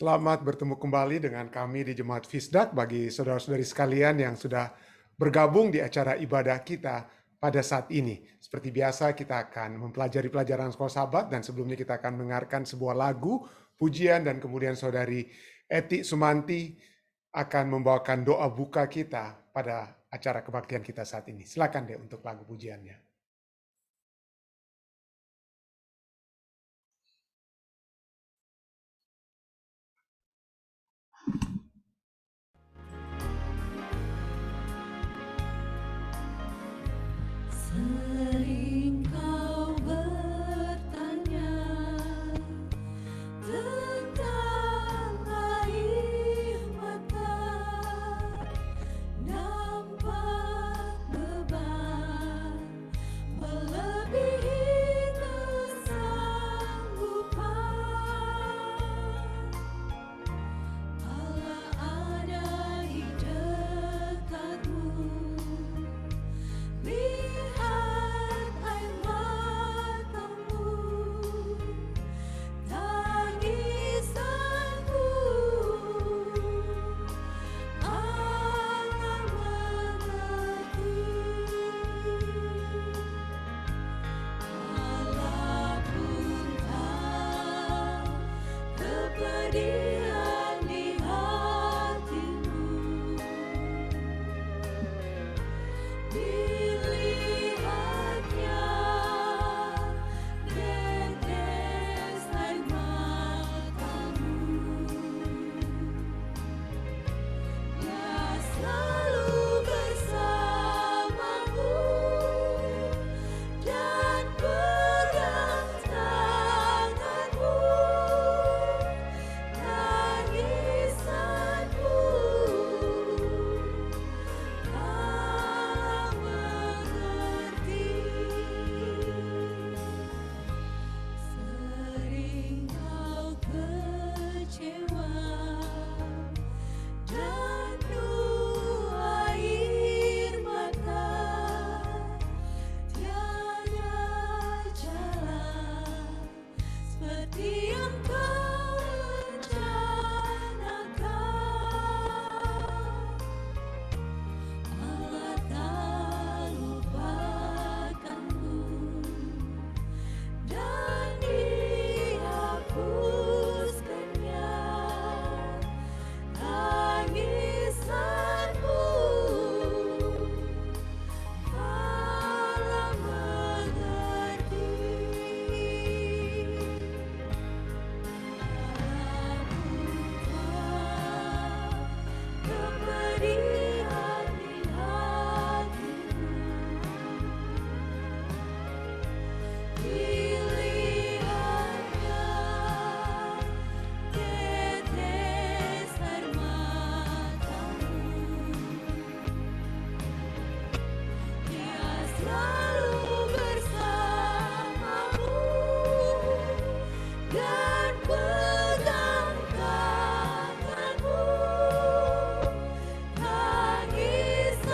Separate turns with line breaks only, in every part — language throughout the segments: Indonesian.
Selamat bertemu kembali dengan kami di Jemaat Fisdak bagi saudara-saudari sekalian yang sudah bergabung di acara ibadah kita pada saat ini. Seperti biasa kita akan mempelajari pelajaran sekolah sahabat dan sebelumnya kita akan mendengarkan sebuah lagu, pujian dan kemudian saudari Eti Sumanti akan membawakan doa buka kita pada acara kebaktian kita saat ini. Silakan deh untuk lagu pujiannya.
Sering kau bertanya tentang air mata, nampak beban melebihi kesanggupan. Allah ada di dekatmu. Lihat air matamu, tangisanku, Allah mengerti. Allah pun tahu kepedihan di hatimu. Dilihatnya tetes air matamu. Dia selalu bersamamu dan pegang tanganmu. Tangisanmu Allah mengerti. Sering kau kecewa dan penuh air mata, tiada jalan seperti yang kau rencanakan. Allah tak lupakanmu dan dihapuskannya tangisanmu. Allah mengerti. Allah pun tahu kepedihan di hatimu. Dilihatnya tetes air matamu. Dia selalu bersamamu dan pegang tanganmu. Tangisanmu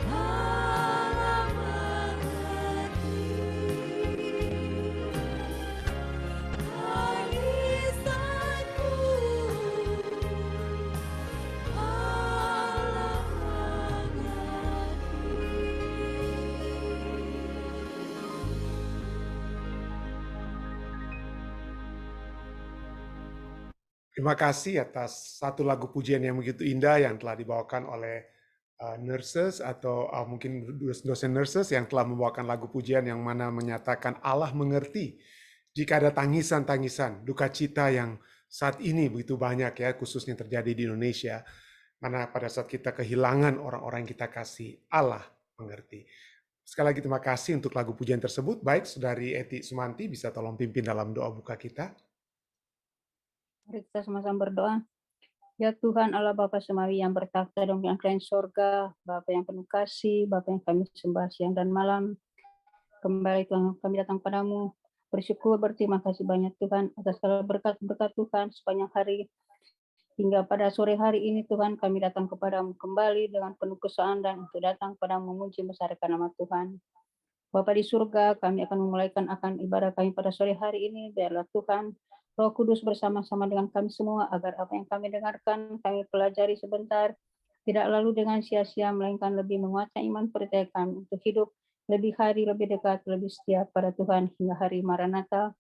Allah mengerti. Tangisanmu Allah
Terima kasih atas satu lagu pujian yang begitu indah yang telah dibawakan oleh nurses atau mungkin dosen nurses yang telah membawakan lagu pujian yang mana menyatakan Allah mengerti jika ada tangisan-tangisan, duka cita yang saat ini begitu banyak ya, khususnya terjadi di Indonesia, mana pada saat kita kehilangan orang-orang yang kita kasih, Allah mengerti. Sekali lagi terima kasih untuk lagu pujian tersebut. Baik, Saudari Eti Sumanti bisa tolong pimpin dalam doa buka kita.
Mari kita sama-sama berdoa. Ya Tuhan Allah Bapa Semawi yang bertakhta dan yang di sorga, Bapa yang penuh kasih, Bapa yang kami sembah siang dan malam. Kembali Tuhan kami datang padamu, bersyukur berterima kasih banyak Tuhan atas segala berkat-berkat Tuhan sepanjang hari. Hingga pada sore hari ini Tuhan kami datang kepadamu kembali dengan penuh kesukaan dan untuk datang padamu memuji membesarkan nama Tuhan. Bapa di surga, kami akan memulaikan akan ibadah kami pada sore hari ini. Biarlah Tuhan, Roh Kudus bersama-sama dengan kami semua, agar apa yang kami dengarkan, kami pelajari sebentar, tidak lalu dengan sia-sia, melainkan lebih menguatkan iman percaya kami untuk hidup lebih hari, lebih dekat, lebih setia pada Tuhan hingga hari Maranatha.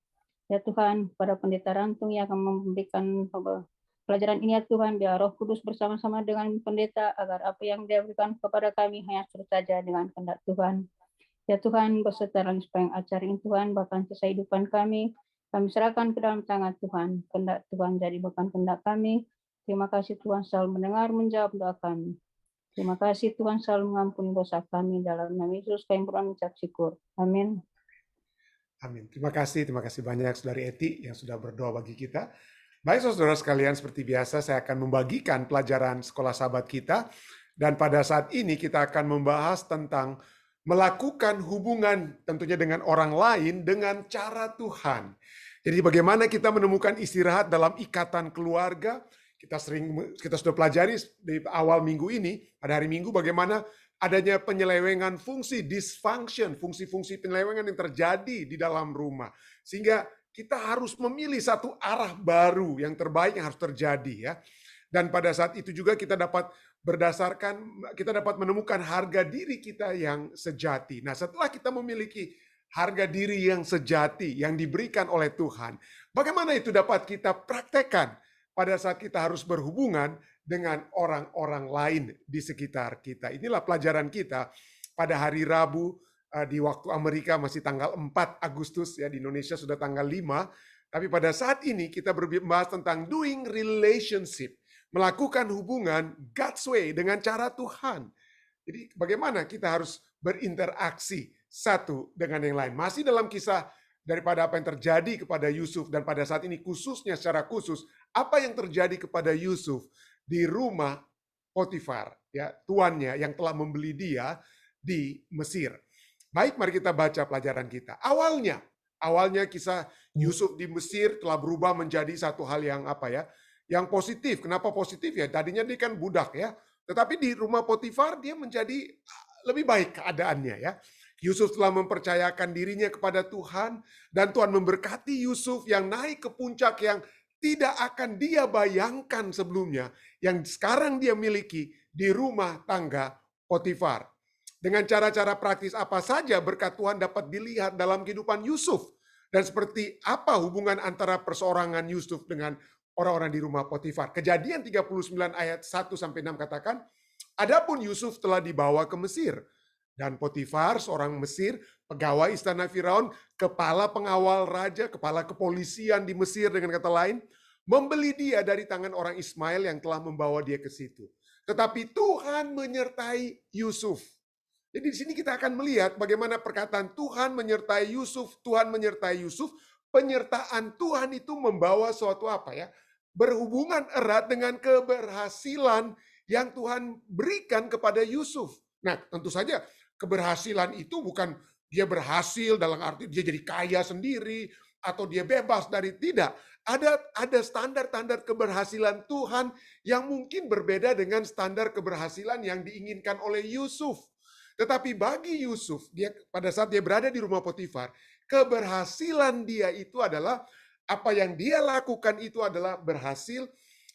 Ya Tuhan, pada pendeta Rantung yang akan memberikan pelajaran ini ya Tuhan, biar Roh Kudus bersama-sama dengan pendeta, agar apa yang dia berikan kepada kami hanya saja dengan kehendak Tuhan. Ya Tuhan, beserta dalam sepanjang acara ini Tuhan, bahkan sisa kehidupan kami serahkan ke dalam tangan Tuhan. Kehendak Tuhan jadi bukan kehendak kami. Terima kasih Tuhan selalu mendengar, menjawab doa kami. Terima kasih Tuhan selalu mengampuni dosa kami. Dalam nama Yesus kami berdoa mengucap syukur. Amin.
Amin. Terima kasih banyak Saudari Eti yang sudah berdoa bagi kita. Baik saudara sekalian, seperti biasa saya akan membagikan pelajaran sekolah sahabat kita. Dan pada saat ini kita akan membahas tentang melakukan hubungan tentunya dengan orang lain dengan cara Tuhan. Jadi bagaimana kita menemukan istirahat dalam ikatan keluarga. Kita sudah pelajari di awal minggu ini, pada hari Minggu, bagaimana adanya penyelewengan fungsi, dysfunction, fungsi-fungsi penyelewengan yang terjadi di dalam rumah. Sehingga kita harus memilih satu arah baru yang terbaik yang harus terjadi ya. Dan pada saat itu juga kita dapat menemukan harga diri kita yang sejati. Nah, setelah kita memiliki harga diri yang sejati yang diberikan oleh Tuhan, bagaimana itu dapat kita praktekkan pada saat kita harus berhubungan dengan orang-orang lain di sekitar kita. Inilah pelajaran kita pada hari Rabu di waktu Amerika masih tanggal 4 Agustus ya, di Indonesia sudah tanggal 5. Tapi pada saat ini kita membahas tentang doing relationship, melakukan hubungan God's way dengan cara Tuhan. Jadi bagaimana kita harus berinteraksi satu dengan yang lain. Masih dalam kisah daripada apa yang terjadi kepada Yusuf, dan pada saat ini khususnya secara khusus apa yang terjadi kepada Yusuf di rumah Potifar, ya, tuannya yang telah membeli dia di Mesir. Baik, mari kita baca pelajaran kita. Awalnya kisah Yusuf di Mesir telah berubah menjadi satu hal yang yang positif. Kenapa positif ya? Tadinya dia kan budak ya. Tetapi di rumah Potifar dia menjadi lebih baik keadaannya ya. Yusuf telah mempercayakan dirinya kepada Tuhan, dan Tuhan memberkati Yusuf yang naik ke puncak yang tidak akan dia bayangkan sebelumnya, yang sekarang dia miliki di rumah tangga Potifar. Dengan cara-cara praktis apa saja berkat Tuhan dapat dilihat dalam kehidupan Yusuf, dan seperti apa hubungan antara perseorangan Yusuf dengan orang-orang di rumah Potifar. Kejadian 39 ayat 1-6 katakan, adapun Yusuf telah dibawa ke Mesir, dan Potifar, seorang Mesir, pegawai istana Firaun, kepala pengawal raja, kepala kepolisian di Mesir dengan kata lain, membeli dia dari tangan orang Ismail yang telah membawa dia ke situ. Tetapi Tuhan menyertai Yusuf. Jadi di sini kita akan melihat bagaimana perkataan Tuhan menyertai Yusuf. Tuhan menyertai Yusuf. Penyertaan Tuhan itu membawa suatu berhubungan erat dengan keberhasilan yang Tuhan berikan kepada Yusuf. Nah, tentu saja keberhasilan itu bukan dia berhasil dalam arti dia jadi kaya sendiri atau dia bebas dari, tidak. Ada standar-standar keberhasilan Tuhan yang mungkin berbeda dengan standar keberhasilan yang diinginkan oleh Yusuf. Tetapi bagi Yusuf, pada saat dia berada di rumah Potifar, keberhasilan dia itu adalah apa yang dia lakukan itu adalah berhasil,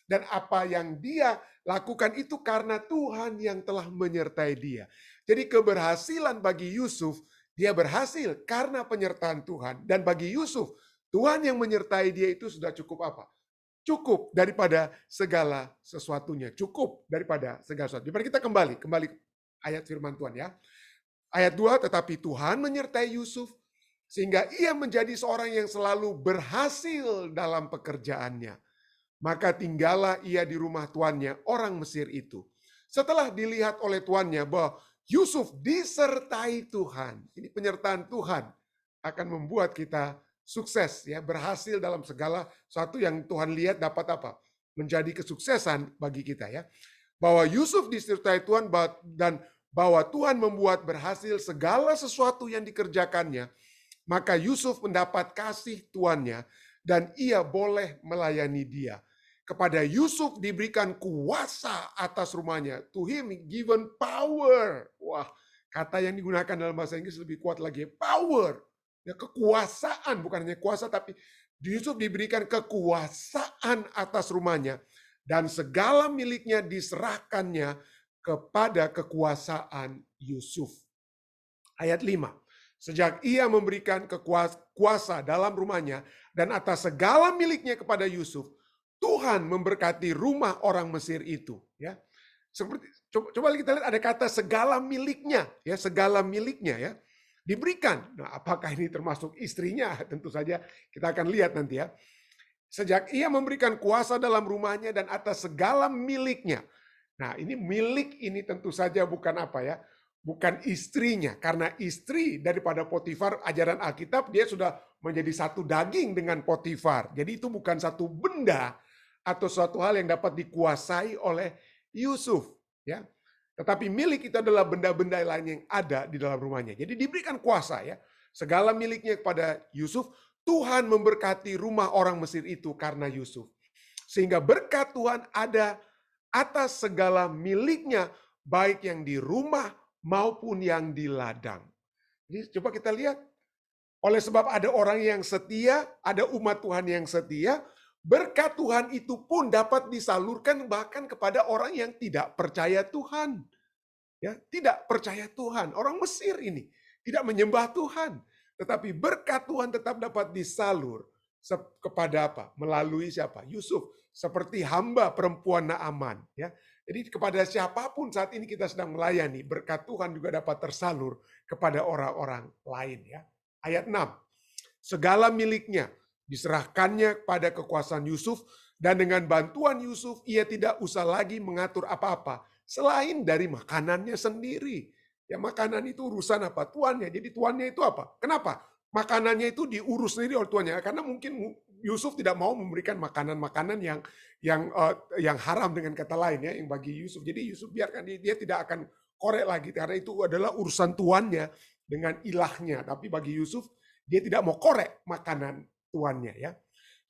dan apa yang dia lakukan itu karena Tuhan yang telah menyertai dia. Jadi keberhasilan bagi Yusuf, dia berhasil karena penyertaan Tuhan. Dan bagi Yusuf, Tuhan yang menyertai dia itu sudah cukup cukup daripada segala sesuatunya. Cukup daripada segala sesuatu. Mari kita kembali ayat firman Tuhan ya. Ayat 2, tetapi Tuhan menyertai Yusuf sehingga ia menjadi seorang yang selalu berhasil dalam pekerjaannya. Maka tinggallah ia di rumah tuannya, orang Mesir itu. Setelah dilihat oleh tuannya bahwa Yusuf disertai Tuhan. Ini penyertaan Tuhan akan membuat kita sukses ya, berhasil dalam segala sesuatu yang Tuhan lihat dapat menjadi kesuksesan bagi kita ya. Bahwa Yusuf disertai Tuhan dan bahwa Tuhan membuat berhasil segala sesuatu yang dikerjakannya, maka Yusuf mendapat kasih tuannya dan ia boleh melayani dia. Kepada Yusuf diberikan kuasa atas rumahnya. To him given power. Wah, Kata yang digunakan dalam bahasa Inggris lebih kuat lagi, power. Ya, kekuasaan, bukan hanya kuasa, tapi Yusuf diberikan kekuasaan atas rumahnya. Dan segala miliknya diserahkannya kepada kekuasaan Yusuf. Ayat 5. Sejak ia memberikan kuasa dalam rumahnya dan atas segala miliknya kepada Yusuf, Tuhan memberkati rumah orang Mesir itu. Ya, seperti coba kita lihat ada kata segala miliknya, ya segala miliknya ya diberikan. Nah, apakah ini termasuk istrinya? Tentu saja kita akan lihat nanti ya. Sejak ia memberikan kuasa dalam rumahnya dan atas segala miliknya. Nah, ini milik ini tentu saja bukan apa ya? Bukan istrinya, karena istri daripada Potifar, ajaran Alkitab dia sudah menjadi satu daging dengan Potifar. Jadi itu bukan satu benda atau suatu hal yang dapat dikuasai oleh Yusuf, ya. Tetapi milik itu adalah benda-benda lain yang ada di dalam rumahnya. Jadi diberikan kuasa ya, segala miliknya kepada Yusuf. Tuhan memberkati rumah orang Mesir itu karena Yusuf. Sehingga berkat Tuhan ada atas segala miliknya, baik yang di rumah maupun yang di ladang. Jadi coba kita lihat. Oleh sebab ada orang yang setia, ada umat Tuhan yang setia, berkat Tuhan itu pun dapat disalurkan bahkan kepada orang yang tidak percaya Tuhan. Ya, tidak percaya Tuhan. Orang Mesir ini tidak menyembah Tuhan, tetapi berkat Tuhan tetap dapat disalur kepada apa? Melalui siapa? Yusuf, seperti hamba perempuan Naaman, ya. Jadi kepada siapapun saat ini kita sedang melayani, berkat Tuhan juga dapat tersalur kepada orang-orang lain ya. Ayat 6. Segala miliknya diserahkannya pada kekuasaan Yusuf dan dengan bantuan Yusuf ia tidak usah lagi mengatur apa-apa selain dari makanannya sendiri. Ya makanan itu urusan apa? Tuannya. Jadi tuannya itu apa? Kenapa? Makanannya itu diurus sendiri oleh tuannya karena mungkin Yusuf tidak mau memberikan makanan-makanan yang haram dengan kata lain ya, yang bagi Yusuf. Jadi Yusuf biarkan dia tidak akan korek lagi karena itu adalah urusan tuannya dengan ilahnya. Tapi bagi Yusuf dia tidak mau korek makanan tuannya ya.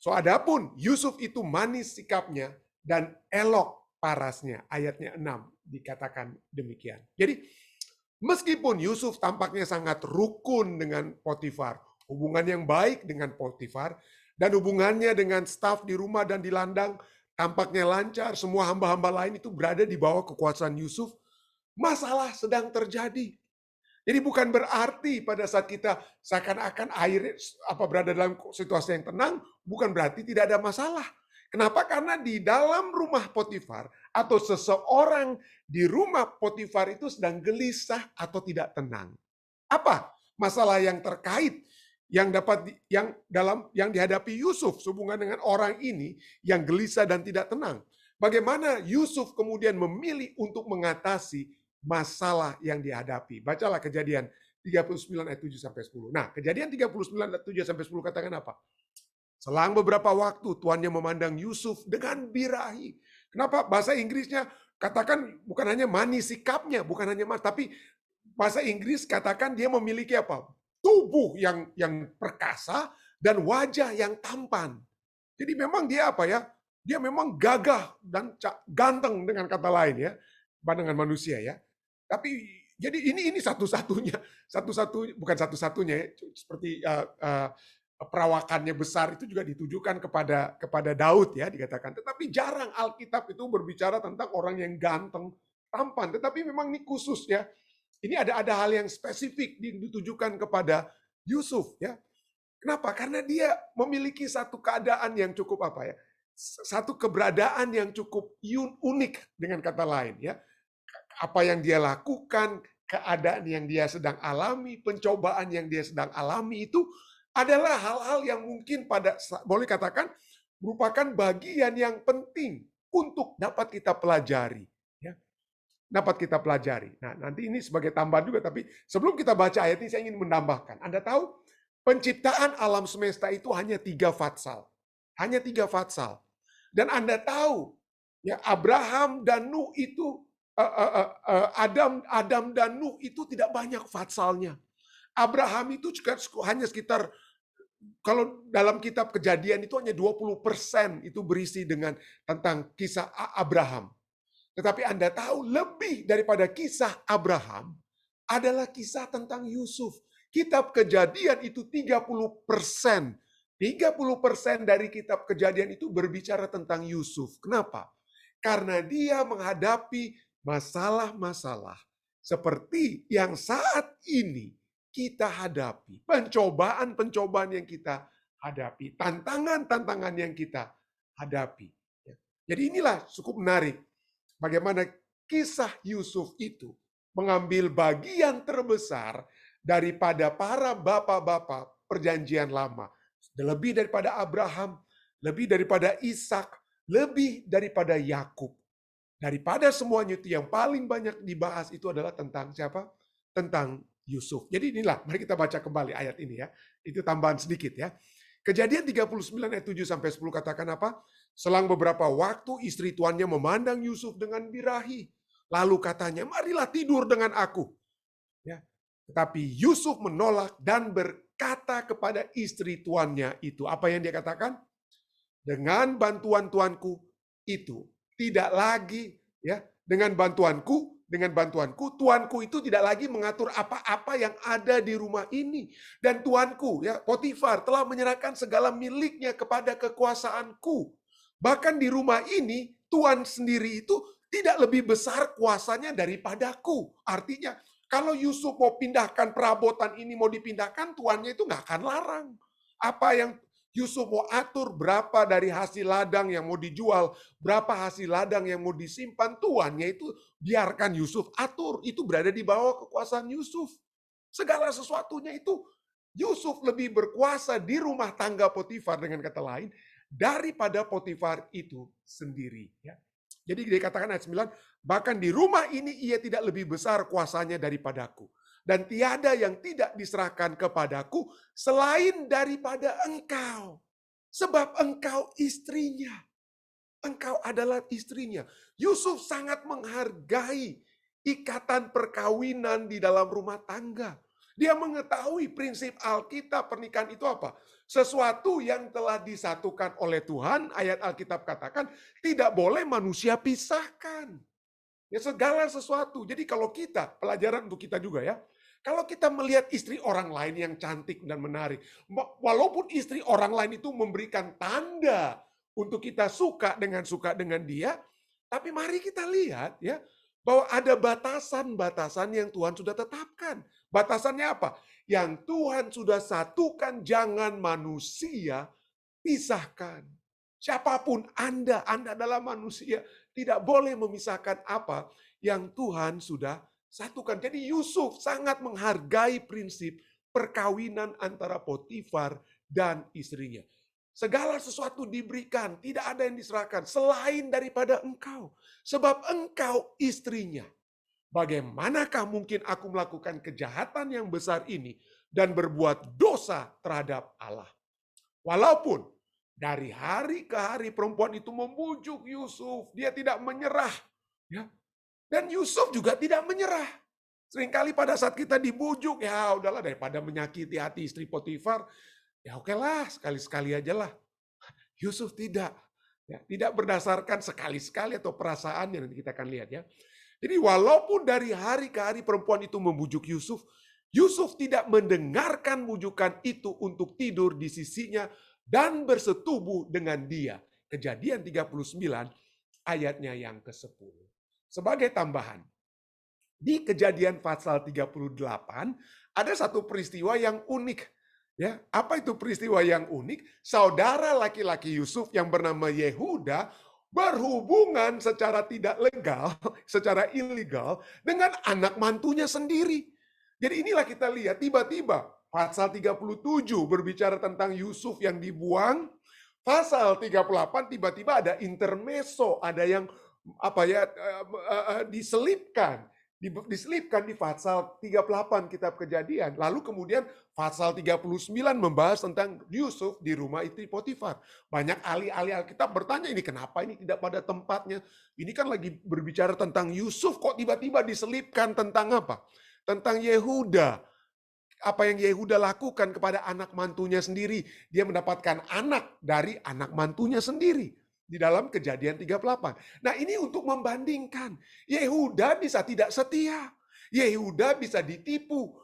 So adapun Yusuf itu manis sikapnya dan elok parasnya. Ayatnya 6 dikatakan demikian. Jadi meskipun Yusuf tampaknya sangat rukun dengan Potifar, hubungan yang baik dengan Potifar, dan hubungannya dengan staf di rumah dan di ladang tampaknya lancar, semua hamba-hamba lain itu berada di bawah kekuasaan Yusuf, masalah sedang terjadi. Jadi bukan berarti pada saat kita seakan-akan berada dalam situasi yang tenang, bukan berarti tidak ada masalah. Kenapa? Karena di dalam rumah Potifar atau seseorang di rumah Potifar itu sedang gelisah atau tidak tenang. Apa masalah yang terkait yang dihadapi Yusuf sehubungan dengan orang ini yang gelisah dan tidak tenang? Bagaimana Yusuf kemudian memilih untuk mengatasi masalah yang dihadapi? Bacalah Kejadian 39 ayat 7 sampai 10. Nah, Kejadian 39 ayat 7 sampai 10 katakan apa? Selang beberapa waktu tuannya memandang Yusuf dengan birahi. Kenapa? Bahasa Inggrisnya katakan bukan hanya manis sikapnya, bukan hanya manis, tapi bahasa Inggris katakan dia memiliki apa? Tubuh yang perkasa dan wajah yang tampan. Jadi memang dia apa ya? Dia memang gagah dan ganteng dengan kata lain ya, pandangan manusia ya. Tapi jadi ini bukan satu-satunya ya, seperti perawakannya besar itu juga ditujukan kepada Daud ya dikatakan. Tetapi jarang Alkitab itu berbicara tentang orang yang ganteng, tampan. Tetapi memang ini khusus ya. Ini ada hal yang spesifik ditujukan kepada Yusuf ya. Kenapa? Karena dia memiliki satu keadaan yang cukup apa ya? Satu keberadaan yang cukup unik dengan kata lain ya. Apa yang dia lakukan, keadaan yang dia sedang alami, pencobaan yang dia sedang alami itu adalah hal-hal yang mungkin boleh katakan merupakan bagian yang penting untuk dapat kita pelajari. Dapat kita pelajari. Nah, nanti ini sebagai tambahan juga, tapi sebelum kita baca ayat ini saya ingin menambahkan. Anda tahu, penciptaan alam semesta itu hanya 3 fatsal. Hanya 3 fatsal. Dan Anda tahu, ya Abraham dan Nuh itu, Adam dan Nuh itu tidak banyak fatsalnya. Abraham itu juga hanya sekitar, kalau dalam kitab Kejadian itu hanya 20% itu berisi tentang kisah Abraham. Tetapi Anda tahu lebih daripada kisah Abraham, adalah kisah tentang Yusuf. Kitab Kejadian itu 30%. 30% dari kitab Kejadian itu berbicara tentang Yusuf. Kenapa? Karena dia menghadapi masalah-masalah seperti yang saat ini kita hadapi. Pencobaan-pencobaan yang kita hadapi. Tantangan-tantangan yang kita hadapi. Jadi inilah cukup menarik. Bagaimana kisah Yusuf itu mengambil bagian terbesar daripada para bapak-bapak perjanjian lama. Lebih daripada Abraham, lebih daripada Ishak, lebih daripada Yakub. Daripada semuanya itu yang paling banyak dibahas itu adalah tentang siapa? Tentang Yusuf. Jadi inilah, mari kita baca kembali ayat ini ya. Itu tambahan sedikit ya. Kejadian 39 ayat 7 sampai 10 katakan apa? Selang beberapa waktu istri tuannya memandang Yusuf dengan birahi. Lalu katanya, marilah tidur dengan aku. Ya. Tetapi Yusuf menolak dan berkata kepada istri tuannya itu. Apa yang dia katakan? Dengan bantuan tuanku itu tidak lagi ya, dengan bantuanku, tuanku itu tidak lagi mengatur apa-apa yang ada di rumah ini. Dan tuanku, ya Potifar, telah menyerahkan segala miliknya kepada kekuasaanku. Bahkan di rumah ini, tuan sendiri itu tidak lebih besar kuasanya daripadaku. Artinya, kalau Yusuf mau pindahkan perabotan ini, mau dipindahkan, tuannya itu nggak akan larang. Apa yang Yusuf mau atur, berapa dari hasil ladang yang mau dijual, berapa hasil ladang yang mau disimpan, tuannya itu biarkan Yusuf atur. Itu berada di bawah kekuasaan Yusuf. Segala sesuatunya itu Yusuf lebih berkuasa di rumah tangga Potifar, dengan kata lain, daripada Potifar itu sendiri. Ya. Jadi dikatakan ayat 9, bahkan di rumah ini ia tidak lebih besar kuasanya daripadaku. Dan tiada yang tidak diserahkan kepadaku selain daripada engkau. Sebab engkau istrinya. Engkau adalah istrinya. Yusuf sangat menghargai ikatan perkawinan di dalam rumah tangga. Dia mengetahui prinsip Alkitab pernikahan itu apa? Sesuatu yang telah disatukan oleh Tuhan, ayat Alkitab katakan, tidak boleh manusia pisahkan. Ya, segala sesuatu. Jadi kalau kita, pelajaran untuk kita juga ya, kalau kita melihat istri orang lain yang cantik dan menarik, walaupun istri orang lain itu memberikan tanda untuk kita suka dengan dia, tapi mari kita lihat ya, bahwa ada batasan-batasan yang Tuhan sudah tetapkan. Batasannya apa? Yang Tuhan sudah satukan, jangan manusia pisahkan. Siapapun Anda adalah manusia, tidak boleh memisahkan apa yang Tuhan sudah satukan. Jadi Yusuf sangat menghargai prinsip perkawinan antara Potifar dan istrinya. Segala sesuatu diberikan, tidak ada yang diserahkan selain daripada engkau. Sebab engkau istrinya. Bagaimanakah mungkin aku melakukan kejahatan yang besar ini dan berbuat dosa terhadap Allah? Walaupun dari hari ke hari perempuan itu membujuk Yusuf, dia tidak menyerah. Ya. Dan Yusuf juga tidak menyerah. Seringkali pada saat kita dibujuk, ya udahlah daripada menyakiti hati istri Potifar, ya oke lah sekali-sekali aja lah. Yusuf tidak. Ya, tidak berdasarkan sekali-sekali atau perasaannya, nanti kita akan lihat ya. Jadi walaupun dari hari ke hari perempuan itu membujuk Yusuf, Yusuf tidak mendengarkan bujukan itu untuk tidur di sisinya dan bersetubuh dengan dia. Kejadian 39 ayatnya yang ke-10. Sebagai tambahan, di Kejadian pasal 38 ada satu peristiwa yang unik. Ya, apa itu peristiwa yang unik? Saudara laki-laki Yusuf yang bernama Yehuda berhubungan secara tidak legal, secara ilegal dengan anak mantunya sendiri. Jadi inilah kita lihat tiba-tiba pasal 37 berbicara tentang Yusuf yang dibuang. Pasal 38 tiba-tiba ada intermezzo, ada yang diselipkan di pasal 38 kitab Kejadian. Lalu kemudian pasal 39 membahas tentang Yusuf di rumah istri Potifar. Banyak ahli-ahli Alkitab bertanya, ini kenapa ini tidak pada tempatnya? Ini kan lagi berbicara tentang Yusuf, kok tiba-tiba diselipkan tentang apa? Tentang Yehuda. Apa yang Yehuda lakukan kepada anak mantunya sendiri. Dia mendapatkan anak dari anak mantunya sendiri. Di dalam Kejadian 38. Nah ini untuk membandingkan. Yehuda bisa tidak setia. Yehuda bisa ditipu,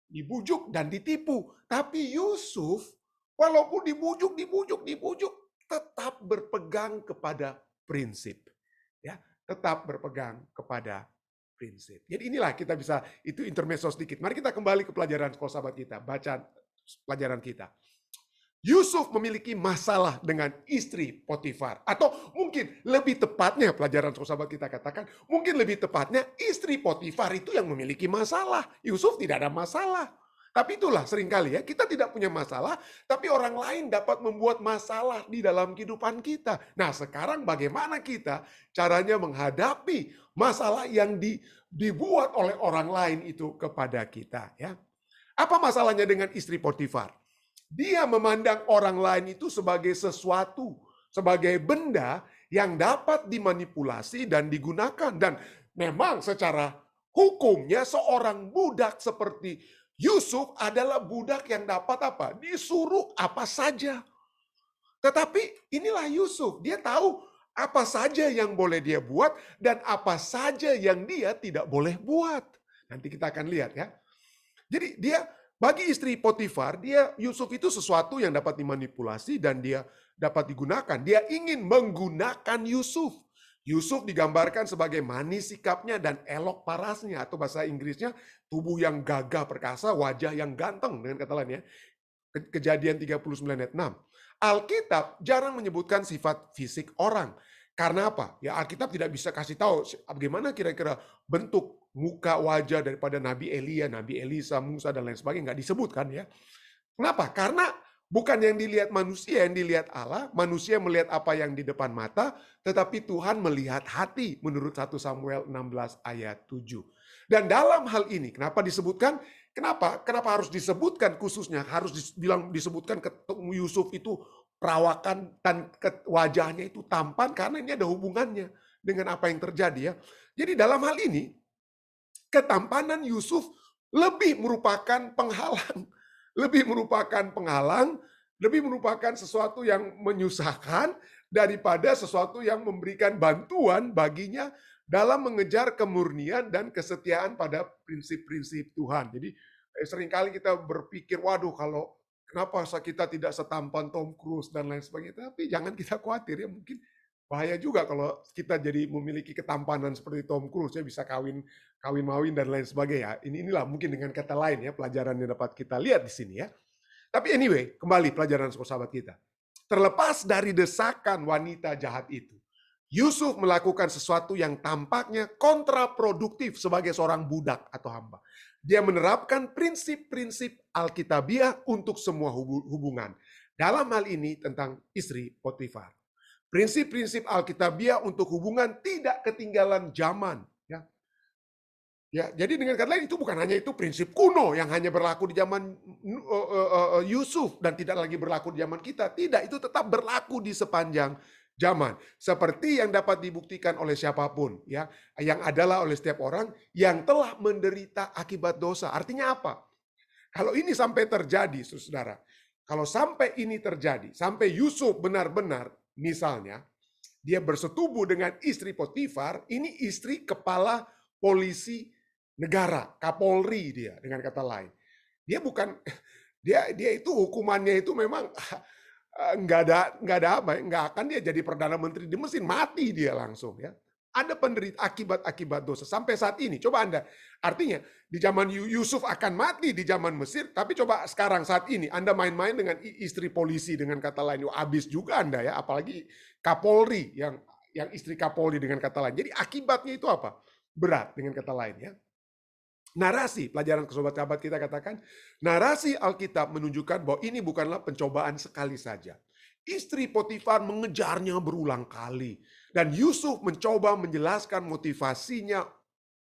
dibujuk dan ditipu. Tapi Yusuf walaupun dibujuk, tetap berpegang kepada prinsip. Ya, tetap berpegang kepada prinsip. Jadi inilah kita bisa, itu intermezzo sedikit. Mari kita kembali ke pelajaran sekolah sahabat kita, baca pelajaran kita. Yusuf memiliki masalah dengan istri Potifar. Atau mungkin lebih tepatnya, pelajaran sahabat kita katakan, mungkin lebih tepatnya istri Potifar itu yang memiliki masalah. Yusuf tidak ada masalah. Tapi itulah seringkali ya, kita tidak punya masalah, tapi orang lain dapat membuat masalah di dalam kehidupan kita. Nah sekarang bagaimana kita caranya menghadapi masalah yang dibuat oleh orang lain itu kepada kita, ya? Apa masalahnya dengan istri Potifar? Dia memandang orang lain itu sebagai sesuatu, sebagai benda yang dapat dimanipulasi dan digunakan. Dan memang secara hukumnya seorang budak seperti Yusuf adalah budak yang dapat apa? Disuruh apa saja. Tetapi inilah Yusuf, dia tahu apa saja yang boleh dia buat dan apa saja yang dia tidak boleh buat. Nanti kita akan lihat ya. Jadi dia, bagi istri Potifar, Yusuf itu sesuatu yang dapat dimanipulasi dan dia dapat digunakan. Dia ingin menggunakan Yusuf. Yusuf digambarkan sebagai manis sikapnya dan elok parasnya, atau bahasa Inggrisnya tubuh yang gagah perkasa, wajah yang ganteng dengan kata lain ya. Kejadian 39 ayat 6. Alkitab jarang menyebutkan sifat fisik orang. Karena apa? Ya Alkitab tidak bisa kasih tahu bagaimana kira-kira bentuk muka wajah daripada Nabi Elia, Nabi Elisa, Musa dan lain sebagainya, nggak disebutkan ya. Kenapa? Karena bukan yang dilihat manusia, yang dilihat Allah. Manusia melihat apa yang di depan mata, tetapi Tuhan melihat hati menurut 1 Samuel 16 ayat 7. Dan dalam hal ini, kenapa disebutkan? Kenapa harus disebutkan khususnya? Harus disebutkan ketemu Yusuf itu perawakan dan wajahnya itu tampan, karena ini ada hubungannya dengan apa yang terjadi ya. Jadi dalam hal ini, ketampanan Yusuf lebih merupakan penghalang. Lebih merupakan sesuatu yang menyusahkan daripada sesuatu yang memberikan bantuan baginya dalam mengejar kemurnian dan kesetiaan pada prinsip-prinsip Tuhan. Jadi seringkali kita berpikir, waduh kalau kenapa kita tidak setampan Tom Cruise dan lain sebagainya. Tapi jangan kita khawatir ya, mungkin bahaya juga kalau kita jadi memiliki ketampanan seperti Tom Cruise ya, bisa kawin-mawin dan lain sebagainya. Inilah mungkin dengan kata lain ya, pelajaran yang dapat kita lihat di sini ya. Tapi anyway, kembali pelajaran sahabat kita. Terlepas dari desakan wanita jahat itu, Yusuf melakukan sesuatu yang tampaknya kontraproduktif sebagai seorang budak atau hamba. Dia menerapkan prinsip-prinsip Alkitabiah untuk semua hubungan. Dalam hal ini tentang istri Potifar. Prinsip-prinsip Alkitabiah untuk hubungan tidak ketinggalan zaman. Ya, jadi dengan kata lain itu bukan hanya itu prinsip kuno yang hanya berlaku di zaman Yusuf dan tidak lagi berlaku di zaman kita. Tidak, itu tetap berlaku di sepanjang zaman. Seperti yang dapat dibuktikan oleh siapapun, ya, yang adalah oleh setiap orang yang telah menderita akibat dosa. Artinya apa? Kalau ini sampai terjadi, saudara, kalau sampai ini terjadi, sampai Yusuf benar-benar, misalnya, dia bersetubuh dengan istri Potifar, ini istri kepala polisi negara, Kapolri dia dengan kata lain. Dia bukan, dia itu hukumannya itu memang nggak ada apa, nggak akan dia jadi perdana menteri di Mesir, mati dia langsung ya. Ada penderita akibat dosa sampai saat ini. Coba Anda, artinya di zaman Yusuf akan mati di zaman Mesir, tapi coba sekarang saat ini Anda main-main dengan istri polisi dengan kata lain, habis juga Anda ya, apalagi Kapolri yang istri Kapolri dengan kata lain. Jadi akibatnya itu apa? Berat dengan kata lain ya. Narasi, pelajaran sahabat kita katakan, narasi Alkitab menunjukkan bahwa ini bukanlah pencobaan sekali saja. Istri Potifar mengejarnya berulang kali. Dan Yusuf mencoba menjelaskan motivasinya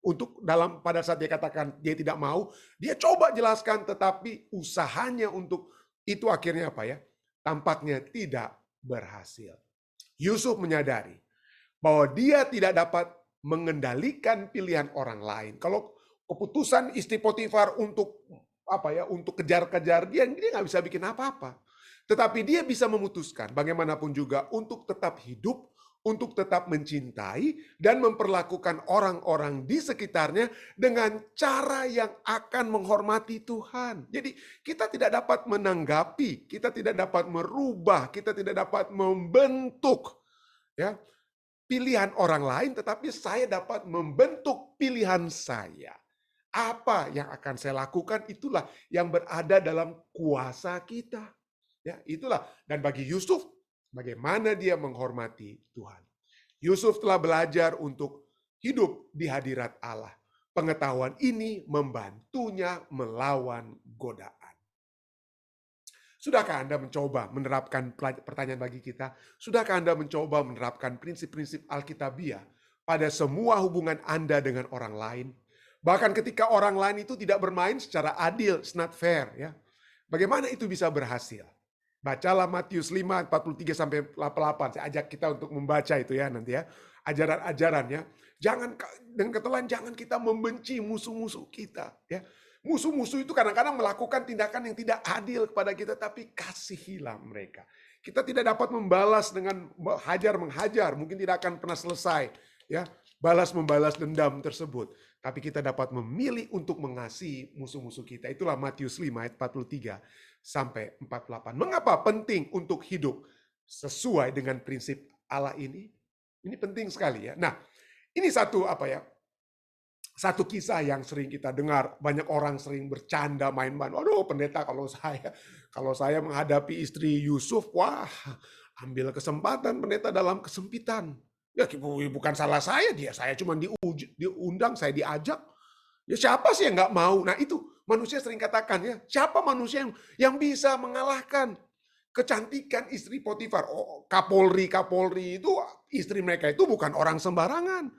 untuk pada saat dia katakan dia tidak mau, dia coba jelaskan, tetapi usahanya untuk itu akhirnya apa ya? Tampaknya tidak berhasil. Yusuf menyadari bahwa dia tidak dapat mengendalikan pilihan orang lain. Kalau keputusan istri Potifar untuk untuk kejar-kejar dia nggak bisa bikin apa-apa. Tetapi dia bisa memutuskan bagaimanapun juga untuk tetap hidup, untuk tetap mencintai dan memperlakukan orang-orang di sekitarnya dengan cara yang akan menghormati Tuhan. Jadi kita tidak dapat menanggapi, kita tidak dapat merubah, kita tidak dapat membentuk ya pilihan orang lain, tetapi saya dapat membentuk pilihan saya. Apa yang akan saya lakukan itulah yang berada dalam kuasa kita. Ya, itulah. Dan bagi Yusuf, bagaimana dia menghormati Tuhan. Yusuf telah belajar untuk hidup di hadirat Allah. Pengetahuan ini membantunya melawan godaan. Sudahkah Anda mencoba menerapkan pertanyaan bagi kita? Sudahkah Anda mencoba menerapkan prinsip-prinsip Alkitabiah pada semua hubungan Anda dengan orang lain? Bahkan ketika orang lain itu tidak bermain secara adil, it's not fair, ya. Bagaimana itu bisa berhasil? Bacalah Matius 5, 43 sampai 88. Saya ajak kita untuk membaca itu ya nanti ya. Ajaran-ajarannya. Jangan dengan kata lain, jangan kita membenci musuh-musuh kita, ya. Musuh-musuh itu kadang-kadang melakukan tindakan yang tidak adil kepada kita, tapi kasihilah mereka. Kita tidak dapat membalas dengan hajar-menghajar, mungkin tidak akan pernah selesai, ya. Balas-membalas dendam tersebut. Tapi kita dapat memilih untuk mengasihi musuh-musuh kita. Itulah Matius 5 ayat 43 sampai 48. Mengapa penting untuk hidup sesuai dengan prinsip Allah ini? Ini penting sekali ya. Nah, ini satu kisah yang sering kita dengar. Banyak orang sering bercanda main-main. Aduh, pendeta, kalau saya menghadapi istri Yusuf, wah, ambil kesempatan pendeta dalam kesempitan. Ya bukan salah saya, saya cuma diundang, saya diajak. Ya siapa sih yang nggak mau? Nah itu manusia sering katakan ya, siapa manusia yang bisa mengalahkan kecantikan istri Potifar? Oh, Kapolri itu istri mereka itu bukan orang sembarangan.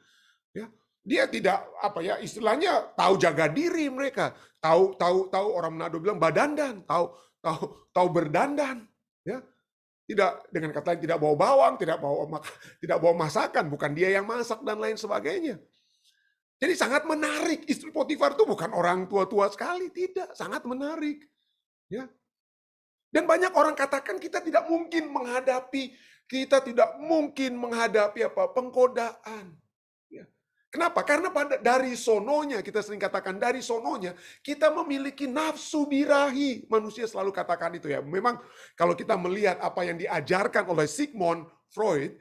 Ya, dia tidak istilahnya tahu jaga diri mereka, tahu orang Manado bilang badandan, tahu berdandan, ya. Tidak, dengan kata lain, tidak bawa bawang, tidak bawa masakan, bukan dia yang masak dan lain sebagainya. Jadi sangat menarik. Istri Potifar itu bukan orang tua-tua sekali, tidak, sangat menarik. Ya. Dan banyak orang katakan kita tidak mungkin menghadapi penggodaan. Ya. Kenapa? Karena dari sononya, kita sering katakan dari sononya, kita memiliki nafsu birahi. Manusia selalu katakan itu ya. Memang kalau kita melihat apa yang diajarkan oleh Sigmund Freud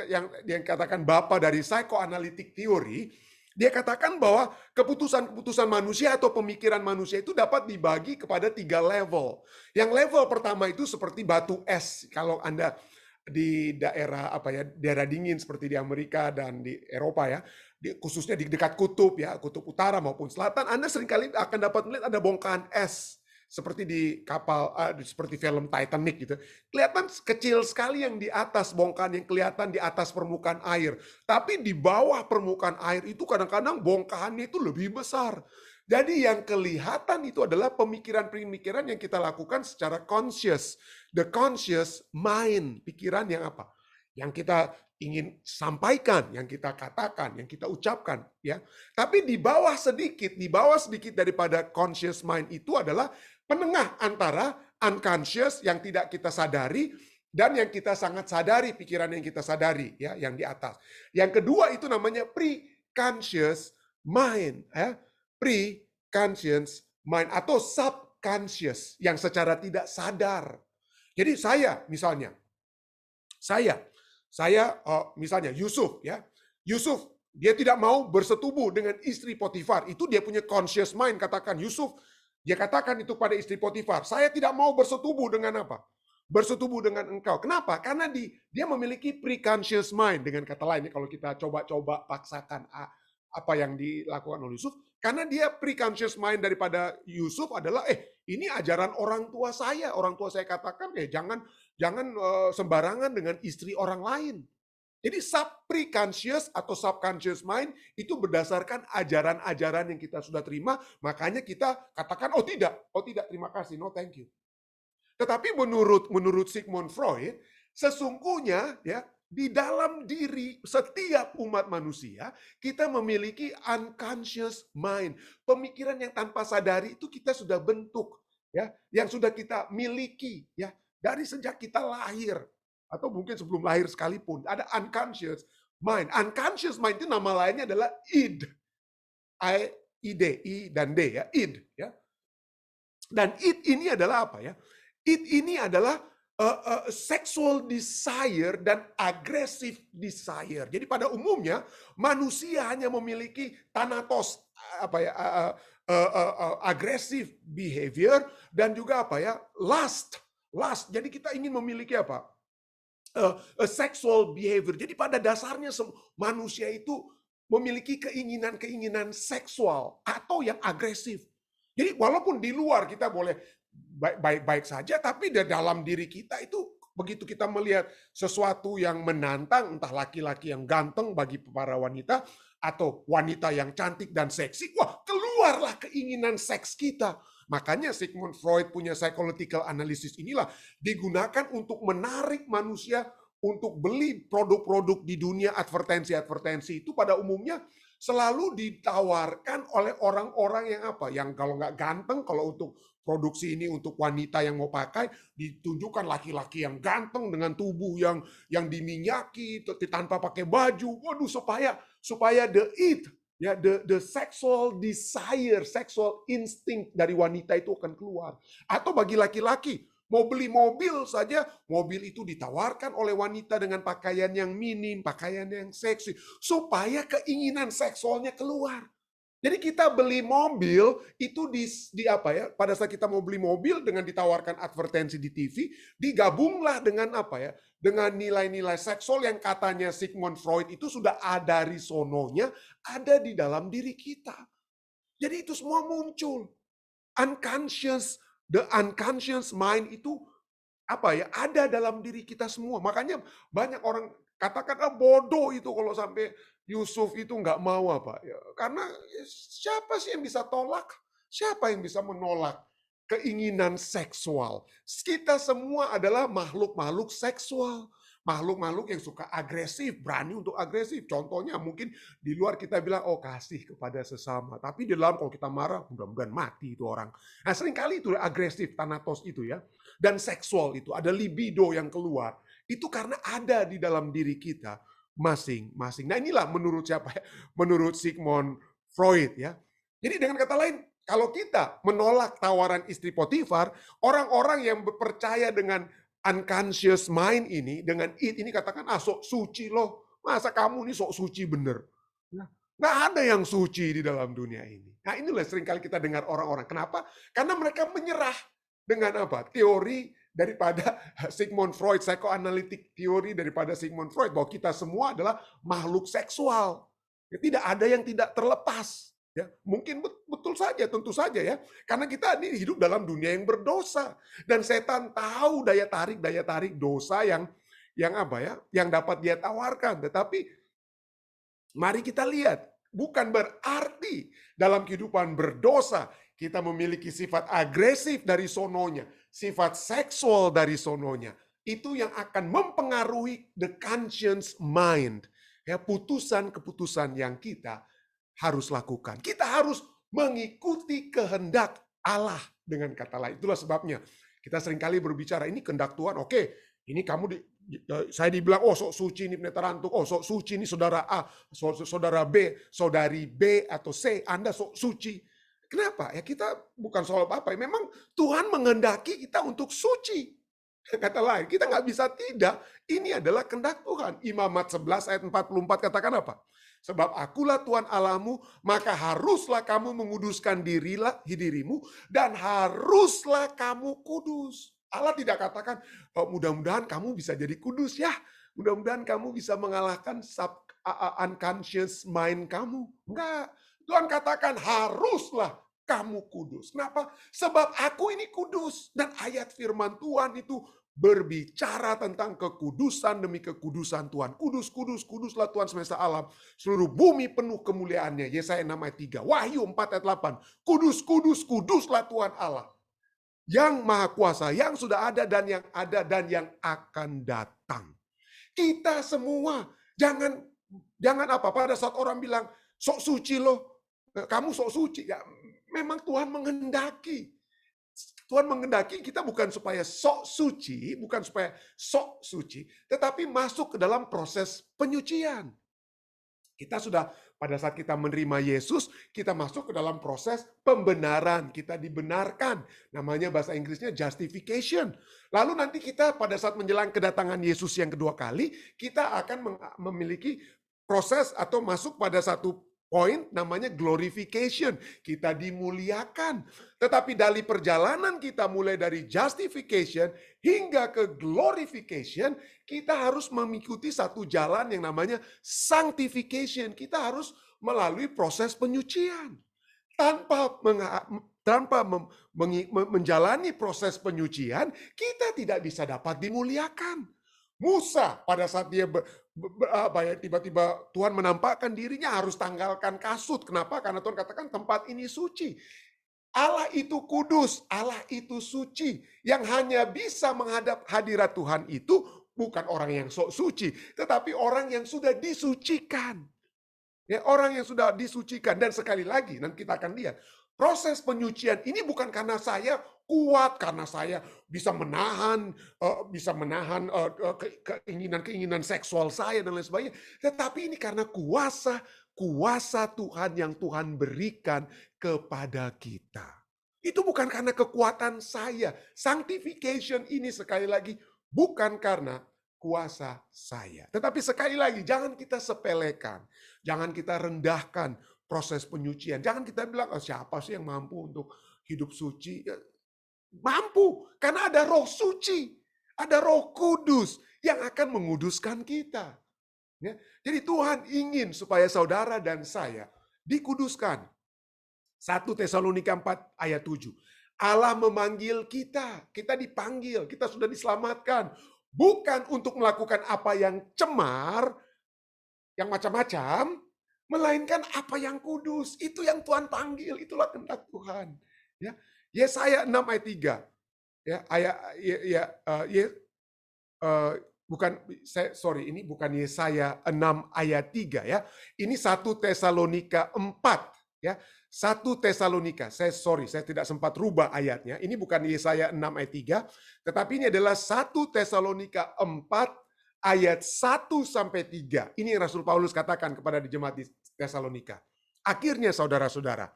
yang katakan bapa dari psychoanalytic theory, dia katakan bahwa keputusan-keputusan manusia atau pemikiran manusia itu dapat dibagi kepada 3 level. Yang level pertama itu seperti batu es. Kalau Anda di daerah daerah dingin seperti di Amerika dan di Eropa ya, khususnya di dekat kutub utara maupun selatan, Anda seringkali akan dapat melihat ada bongkahan es seperti di kapal seperti film Titanic gitu. Kelihatan kecil sekali yang di atas bongkahan yang kelihatan di atas permukaan air, tapi di bawah permukaan air itu kadang-kadang bongkahannya itu lebih besar. Jadi yang kelihatan itu adalah pemikiran-pemikiran yang kita lakukan secara conscious. The conscious mind, pikiran yang apa? Yang kita ingin sampaikan, yang kita katakan, yang kita ucapkan, ya. Tapi di bawah sedikit daripada conscious mind itu adalah penengah antara unconscious yang tidak kita sadari dan yang kita sangat sadari, pikiran yang kita sadari, ya, yang di atas. Yang kedua itu namanya pre-conscious mind, ya. Pre-conscious mind atau subconscious yang secara tidak sadar. Jadi misalnya Yusuf ya. Yusuf dia tidak mau bersetubuh dengan istri Potifar. Itu dia punya conscious mind, katakan Yusuf. Dia katakan itu pada istri Potifar, saya tidak mau bersetubuh dengan apa? Bersetubuh dengan engkau. Kenapa? Karena dia memiliki pre-conscious mind. Dengan kata lain, kalau kita coba paksakan apa yang dilakukan oleh Yusuf, karena dia pre-conscious mind daripada Yusuf adalah ini ajaran orang tua saya. Orang tua saya katakan jangan sembarangan dengan istri orang lain. Jadi pre-conscious atau subconscious mind itu berdasarkan ajaran-ajaran yang kita sudah terima, makanya kita katakan oh tidak, terima kasih, no thank you. Tetapi menurut Sigmund Freud, sesungguhnya ya di dalam diri setiap umat manusia, kita memiliki unconscious mind. Pemikiran yang tanpa sadari itu kita sudah bentuk, ya, yang sudah kita miliki, ya, dari sejak kita lahir. atau mungkin sebelum lahir sekalipun. Ada unconscious mind. Unconscious mind itu nama lainnya adalah id. I-D, I dan D ya, id. Ya. Dan id ini adalah apa ya? Id ini adalah sexual desire dan aggressive desire. Jadi pada umumnya manusia hanya memiliki thanatos, apa ya, aggressive behavior dan juga apa ya, lust. Jadi kita ingin memiliki apa? Sexual behavior. Jadi pada dasarnya manusia itu memiliki keinginan-keinginan seksual atau yang agresif. Jadi walaupun di luar kita boleh baik-baik saja, tapi di dalam diri kita itu begitu kita melihat sesuatu yang menantang, entah laki-laki yang ganteng bagi para wanita atau wanita yang cantik dan seksi, wah keluarlah keinginan seks kita. Makanya Sigmund Freud punya psychological analysis inilah digunakan untuk menarik manusia untuk beli produk-produk di dunia. Advertensi itu pada umumnya selalu ditawarkan oleh orang-orang yang apa? Yang kalau nggak ganteng, kalau untuk produksi ini untuk wanita yang mau pakai, ditunjukkan laki-laki yang ganteng dengan tubuh yang diminyaki tanpa pakai baju. Waduh, supaya ya the sexual desire, sexual instinct dari wanita itu akan keluar. Atau bagi laki-laki, mau beli mobil saja, mobil itu ditawarkan oleh wanita dengan pakaian yang minim, pakaian yang seksi, supaya keinginan seksualnya keluar. Jadi kita beli mobil itu di apa ya? Pada saat kita mau beli mobil dengan ditawarkan advertensi di TV, digabunglah dengan apa ya? Dengan nilai-nilai seksual yang katanya Sigmund Freud itu sudah ada dari sononya, ada di dalam diri kita. Jadi itu semua muncul. The unconscious mind itu apa ya? Ada dalam diri kita semua. Makanya banyak orang katakan bodoh itu kalau sampai Yusuf itu nggak mau apa ya, karena siapa sih yang bisa tolak? Siapa yang bisa menolak keinginan seksual? Kita semua adalah makhluk-makhluk seksual, makhluk-makhluk yang suka agresif, berani untuk agresif. Contohnya mungkin di luar kita bilang oh kasih kepada sesama, tapi di dalam kalau kita marah mudah-mudahan mati itu orang. Nah seringkali itu agresif, thanatos itu ya, dan seksual itu ada libido yang keluar. Itu karena ada di dalam diri kita masing-masing. Nah inilah menurut siapa? Menurut Sigmund Freud ya. Jadi dengan kata lain, kalau kita menolak tawaran istri Potifar, orang-orang yang percaya dengan unconscious mind ini, dengan id ini katakan, sok suci loh. Masa kamu ini sok suci bener? Nah, nggak ada yang suci di dalam dunia ini. Nah inilah seringkali kita dengar orang-orang. Kenapa? Karena mereka menyerah dengan apa? Teori daripada Sigmund Freud, psychoanalytic teori daripada Sigmund Freud, bahwa kita semua adalah makhluk seksual. Tidak ada yang tidak terlepas. Ya, mungkin betul saja, tentu saja ya. Karena kita ini hidup dalam dunia yang berdosa. Dan setan tahu daya tarik dosa yang apa ya, yang dapat dia tawarkan. Tetapi mari kita lihat, bukan berarti dalam kehidupan berdosa kita memiliki sifat agresif dari sononya, sifat seksual dari sononya. Itu yang akan mempengaruhi the conscious mind. Ya, keputusan yang kita harus lakukan. Kita harus mengikuti kehendak Allah dengan kata lain. Itulah sebabnya kita seringkali berbicara ini kehendak Tuhan. Oke, ini kamu saya dibilang oh sok suci ini pendeta Rantuk, oh sok suci ini saudara A, saudara B, saudari B atau C, Anda sok suci. Kenapa? Ya kita bukan soal apa-apa. Memang Tuhan menghendaki kita untuk suci. Kata lain, kita nggak bisa tidak. Ini adalah kehendak Tuhan. Imamat 11 ayat 44 katakan apa? Sebab akulah Tuhan Allahmu, maka haruslah kamu menguduskan dirimu, dan haruslah kamu kudus. Allah tidak katakan, oh, mudah-mudahan kamu bisa jadi kudus ya. Mudah-mudahan kamu bisa mengalahkan unconscious mind kamu. Enggak. Tuhan katakan haruslah kamu kudus. Kenapa? Sebab aku ini kudus. Dan ayat firman Tuhan itu berbicara tentang kekudusan demi kekudusan Tuhan. Kudus, kudus, kuduslah Tuhan semesta alam. Seluruh bumi penuh kemuliaannya. Yesaya 6 ayat 3. Wahyu 4 ayat 8. Kudus, kudus, kuduslah Tuhan Allah. Yang maha kuasa, yang sudah ada dan yang akan datang. Kita semua, jangan apa, pada saat orang bilang, sok suci loh, kamu sok suci. Ya, memang Tuhan menghendaki Tuhan menghendaki kita bukan supaya sok suci, tetapi masuk ke dalam proses penyucian. Kita sudah, pada saat kita menerima Yesus, kita masuk ke dalam proses pembenaran. Kita dibenarkan. Namanya bahasa Inggrisnya justification. Lalu nanti kita pada saat menjelang kedatangan Yesus yang kedua kali, kita akan memiliki proses atau masuk pada satu poin namanya glorification. Kita dimuliakan. Tetapi dari perjalanan kita mulai dari justification hingga ke glorification, kita harus mengikuti satu jalan yang namanya sanctification. Kita harus melalui proses penyucian. Tanpa menjalani proses penyucian, kita tidak bisa dapat dimuliakan. Musa pada saat dia tiba-tiba Tuhan menampakkan dirinya harus tanggalkan kasut. Kenapa? Karena Tuhan katakan tempat ini suci. Allah itu kudus, Allah itu suci. Yang hanya bisa menghadap hadirat Tuhan itu bukan orang yang sok suci, tetapi orang yang sudah disucikan. Ya, orang yang sudah disucikan. Dan sekali lagi, nanti kita akan lihat, proses penyucian ini bukan karena saya kuat, karena saya bisa menahan keinginan seksual saya dan lain sebagainya. Tetapi ini karena kuasa Tuhan yang Tuhan berikan kepada kita. Itu bukan karena kekuatan saya. Sanctification ini sekali lagi bukan karena kuasa saya. Tetapi sekali lagi jangan kita sepelekan. Jangan kita rendahkan proses penyucian. Jangan kita bilang, siapa sih yang mampu untuk hidup suci? Mampu, karena ada Roh Suci, ada Roh Kudus yang akan menguduskan kita. Ya, jadi Tuhan ingin supaya saudara dan saya dikuduskan. 1 Tesalonika 4 ayat 7. Allah memanggil kita, kita dipanggil, kita sudah diselamatkan. Bukan untuk melakukan apa yang cemar, yang macam-macam, melainkan apa yang kudus. Itu yang Tuhan panggil, itulah kehendak Tuhan. Ya. Yesaya 6 ayat 3. Ini bukan Yesaya 6 ayat 3 ya. Ini 1 Tesalonika 4 ya. 1 Tesalonika. Saya tidak sempat rubah ayatnya. Ini bukan Yesaya 6 ayat 3, tetapi ini adalah 1 Tesalonika 4 ayat 1 sampai 3. Ini yang Rasul Paulus katakan kepada jemaat di Tesalonika. Akhirnya saudara-saudara,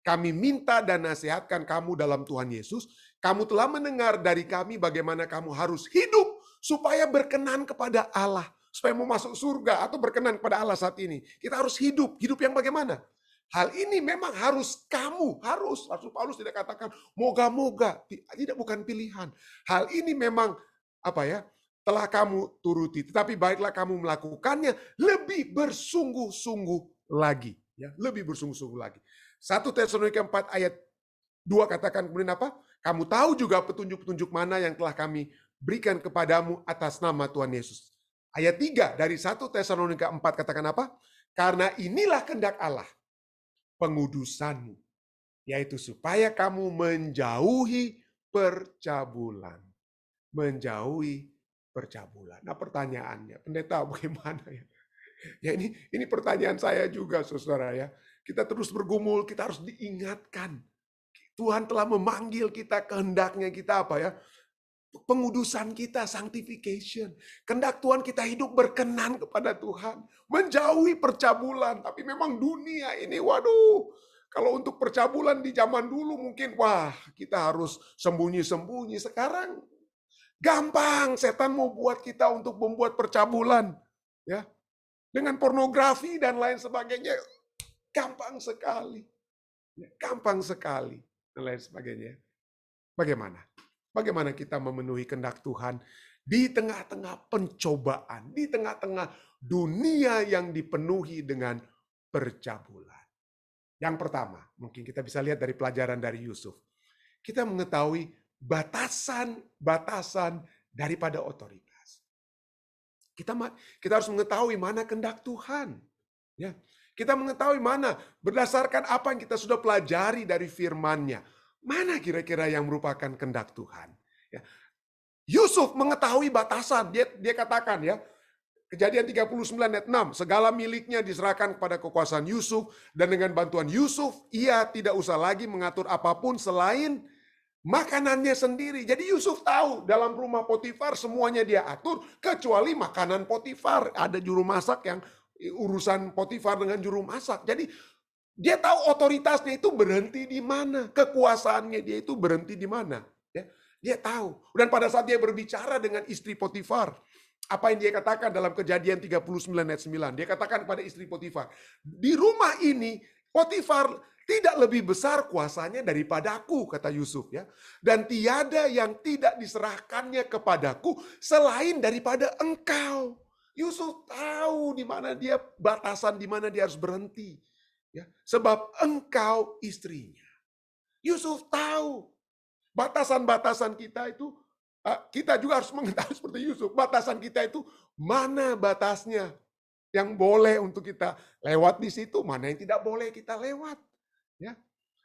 kami minta dan nasihatkan kamu dalam Tuhan Yesus. Kamu telah mendengar dari kami bagaimana kamu harus hidup supaya berkenan kepada Allah. Supaya mau masuk surga atau berkenan kepada Allah saat ini. Kita harus hidup. Hidup yang bagaimana? Hal ini memang harus kamu. Harus. Rasul Paulus tidak katakan moga-moga. Tidak, bukan pilihan. Hal ini memang telah kamu turuti. Tetapi baiklah kamu melakukannya lebih bersungguh-sungguh lagi. Ya, lebih bersungguh-sungguh lagi. 1 Tesalonika 4 ayat 2 katakan kemudian apa? Kamu tahu juga petunjuk-petunjuk mana yang telah kami berikan kepadamu atas nama Tuhan Yesus. Ayat 3 dari 1 Tesalonika 4 katakan apa? Karena inilah kehendak Allah, pengudusanmu, yaitu supaya kamu menjauhi percabulan. Menjauhi percabulan. Nah pertanyaannya, pendeta bagaimana ya? Ya ini pertanyaan saya juga saudara ya. Kita terus bergumul, kita harus diingatkan. Tuhan telah memanggil kita, kehendaknya kita apa ya? Pengudusan kita, sanctification. Kehendak Tuhan kita hidup berkenan kepada Tuhan. Menjauhi percabulan. Tapi memang dunia ini, waduh. Kalau untuk percabulan di zaman dulu mungkin, wah kita harus sembunyi-sembunyi. Sekarang gampang, setan mau buat kita untuk membuat percabulan. Ya, dengan pornografi dan lain sebagainya. Gampang sekali. Gampang sekali. Dan lain sebagainya. Bagaimana? Bagaimana kita memenuhi kehendak Tuhan di tengah-tengah pencobaan, di tengah-tengah dunia yang dipenuhi dengan percabulan. Yang pertama, mungkin kita bisa lihat dari pelajaran dari Yusuf. Kita mengetahui batasan-batasan daripada otoritas. Kita harus mengetahui mana kehendak Tuhan. Ya. Kita mengetahui mana, berdasarkan apa yang kita sudah pelajari dari firman-Nya. Mana kira-kira yang merupakan kehendak Tuhan. Ya. Yusuf mengetahui batasan. Dia katakan ya, Kejadian 39 ayat 6, segala miliknya diserahkan kepada kekuasaan Yusuf, dan dengan bantuan Yusuf, ia tidak usah lagi mengatur apapun selain makanannya sendiri. Jadi Yusuf tahu dalam rumah Potifar semuanya dia atur kecuali makanan Potifar. Ada juru masak yang urusan Potifar dengan juru masak. Jadi dia tahu otoritasnya itu berhenti di mana, kekuasaannya dia itu berhenti di mana. Ya, dia tahu. Dan pada saat dia berbicara dengan istri Potifar, apa yang dia katakan dalam Kejadian 39 ayat 9? Dia katakan pada istri Potifar, di rumah ini Potifar tidak lebih besar kuasanya daripada aku, kata Yusuf ya. Dan tiada yang tidak diserahkannya kepadaku selain daripada engkau. Yusuf tahu di mana dia batasan, di mana dia harus berhenti. Ya, sebab engkau istrinya. Yusuf tahu batasan-batasan kita itu, kita juga harus mengetahui seperti Yusuf. Batasan kita itu mana batasnya yang boleh untuk kita lewat di situ, mana yang tidak boleh kita lewat. Ya.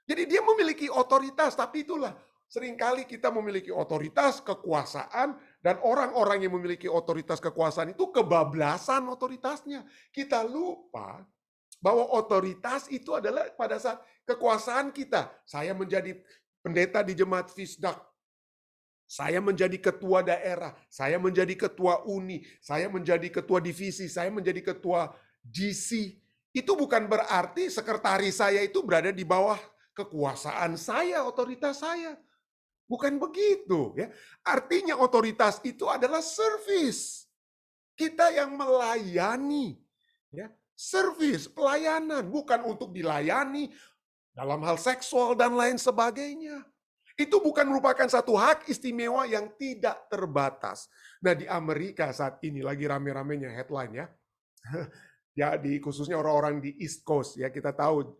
Jadi dia memiliki otoritas, tapi itulah seringkali kita memiliki otoritas, kekuasaan, dan orang-orang yang memiliki otoritas kekuasaan itu kebablasan otoritasnya. Kita lupa bahwa otoritas itu adalah pada saat kekuasaan kita. Saya menjadi pendeta di jemaat Fisdak, saya menjadi ketua daerah, saya menjadi ketua uni, saya menjadi ketua divisi, saya menjadi ketua GC. Itu bukan berarti sekretaris saya itu berada di bawah kekuasaan saya, otoritas saya. Bukan begitu ya. Artinya otoritas itu adalah service. Kita yang melayani ya. Service, pelayanan, bukan untuk dilayani dalam hal seksual dan lain sebagainya. Itu bukan merupakan satu hak istimewa yang tidak terbatas. Nah, di Amerika saat ini lagi rame-ramenya headline ya. Ya, khususnya orang-orang di East Coast ya, kita tahu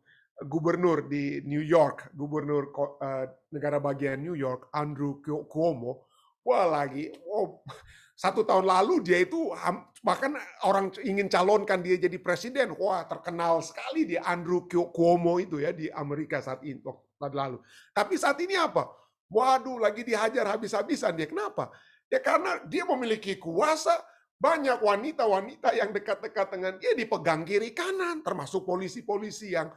gubernur di New York, gubernur negara bagian New York, Andrew Cuomo, satu tahun lalu dia itu bahkan orang ingin calonkan dia jadi presiden. Wah, terkenal sekali dia Andrew Cuomo itu ya di Amerika saat ini waktu lalu. Tapi saat ini apa? Waduh, lagi dihajar habis-habisan dia. Kenapa? Ya karena dia memiliki kuasa, banyak wanita-wanita yang dekat-dekat dengan dia dipegang kiri kanan, termasuk polisi-polisi yang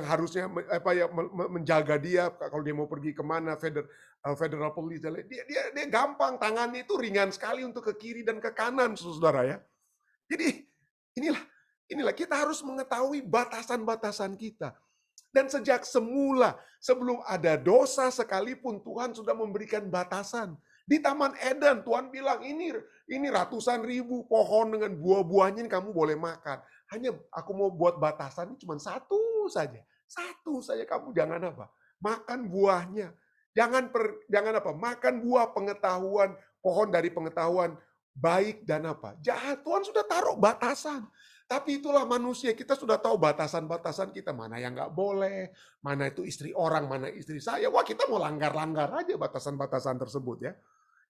harusnya menjaga dia kalau dia mau pergi kemana, federal police. Dia gampang, tangannya itu ringan sekali untuk ke kiri dan ke kanan, saudara ya. Jadi inilah kita harus mengetahui batasan-batasan kita. Dan sejak semula, sebelum ada dosa sekalipun, Tuhan sudah memberikan batasan. Di Taman Eden, Tuhan bilang, ini ratusan ribu pohon dengan buah-buahnya ini kamu boleh makan. Hanya aku mau buat batasan ini cuma satu saja. Satu saja, kamu jangan apa? Makan buahnya. Jangan makan buah pengetahuan, pohon dari pengetahuan baik dan apa. Jahat, Tuhan sudah taruh batasan. Tapi itulah manusia, kita sudah tahu batasan-batasan kita, mana yang nggak boleh, mana itu istri orang, mana istri saya. Wah, kita mau langgar-langgar aja batasan-batasan tersebut ya.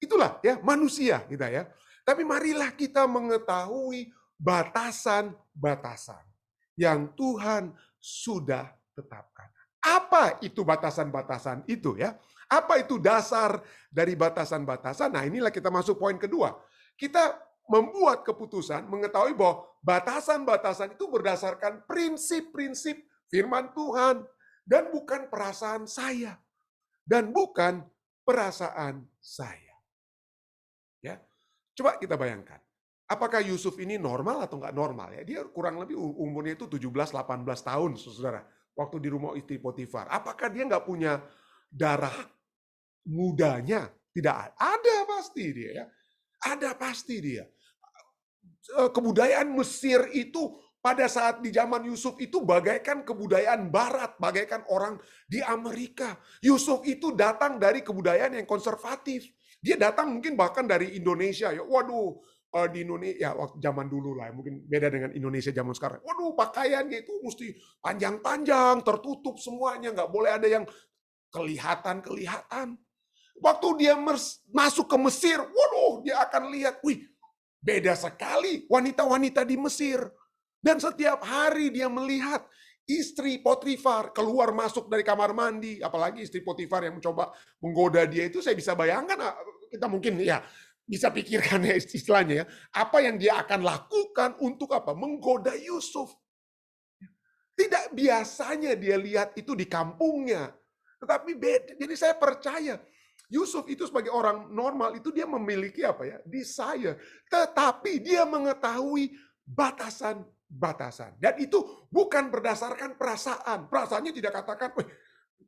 Itulah ya manusia kita ya. Tapi marilah kita mengetahui batasan-batasan yang Tuhan sudah tetapkan. Apa itu batasan-batasan itu ya? Apa itu dasar dari batasan-batasan? Nah, inilah kita masuk poin kedua. Kita membuat keputusan mengetahui bahwa batasan-batasan itu berdasarkan prinsip-prinsip firman Tuhan dan bukan perasaan saya dan bukan perasaan saya. Ya, coba kita bayangkan, apakah Yusuf ini normal atau nggak normal ya? Dia kurang lebih umurnya itu 17-18 tahun, saudara, waktu di rumah istri Potifar. Apakah dia nggak punya darah mudanya? Tidak ada pasti dia ya. Ada pasti dia. Kebudayaan Mesir itu pada saat di zaman Yusuf itu bagaikan kebudayaan barat, bagaikan orang di Amerika. Yusuf itu datang dari kebudayaan yang konservatif. Dia datang mungkin bahkan dari Indonesia ya. Waduh, di Indonesia ya waktu zaman dulu lah, mungkin beda dengan Indonesia zaman sekarang. Waduh, pakaiannya itu mesti panjang-panjang, tertutup semuanya, nggak boleh ada yang kelihatan. Waktu dia masuk ke Mesir, waduh, dia akan lihat, wih, beda sekali wanita-wanita di Mesir. Dan setiap hari dia melihat istri Potifar keluar masuk dari kamar mandi, apalagi istri Potifar yang mencoba menggoda dia itu, saya bisa bayangkan, kita mungkin ya bisa pikirkan ya istilahnya ya, apa yang dia akan lakukan untuk apa? Menggoda Yusuf. Tidak biasanya dia lihat itu di kampungnya, tetapi beda. Jadi saya percaya
Yusuf itu sebagai orang normal itu dia memiliki apa ya? Desire. Tetapi dia mengetahui batasan-batasan. Dan itu bukan berdasarkan perasaan. Perasaannya tidak katakan, "Wih,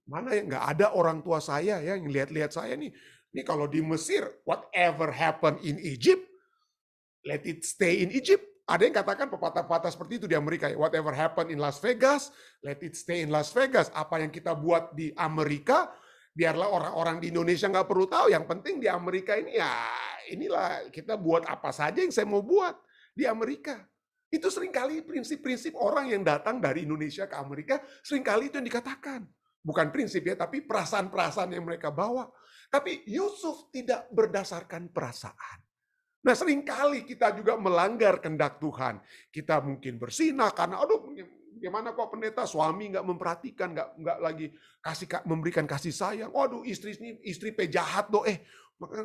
mana ya nggak ada orang tua saya ya yang lihat-lihat saya nih. Ini kalau di Mesir, whatever happened in Egypt, let it stay in Egypt." Ada yang katakan pepatah-pepatah seperti itu di Amerika ya. Whatever happened in Las Vegas, let it stay in Las Vegas. Apa yang kita buat di Amerika, biarlah orang-orang di Indonesia nggak perlu tahu. Yang penting di Amerika ini ya inilah kita buat apa saja yang saya mau buat di Amerika. Itu seringkali prinsip-prinsip orang yang datang dari Indonesia ke Amerika, seringkali itu yang dikatakan. Bukan prinsip ya, tapi perasaan-perasaan yang mereka bawa. Tapi Yusuf tidak berdasarkan perasaan. Nah, seringkali kita juga melanggar kehendak Tuhan. Kita mungkin bersinah karena, aduh, gimana kok pendeta suami nggak memperhatikan, nggak lagi memberikan kasih sayang. Waduh, istri pejahat doh,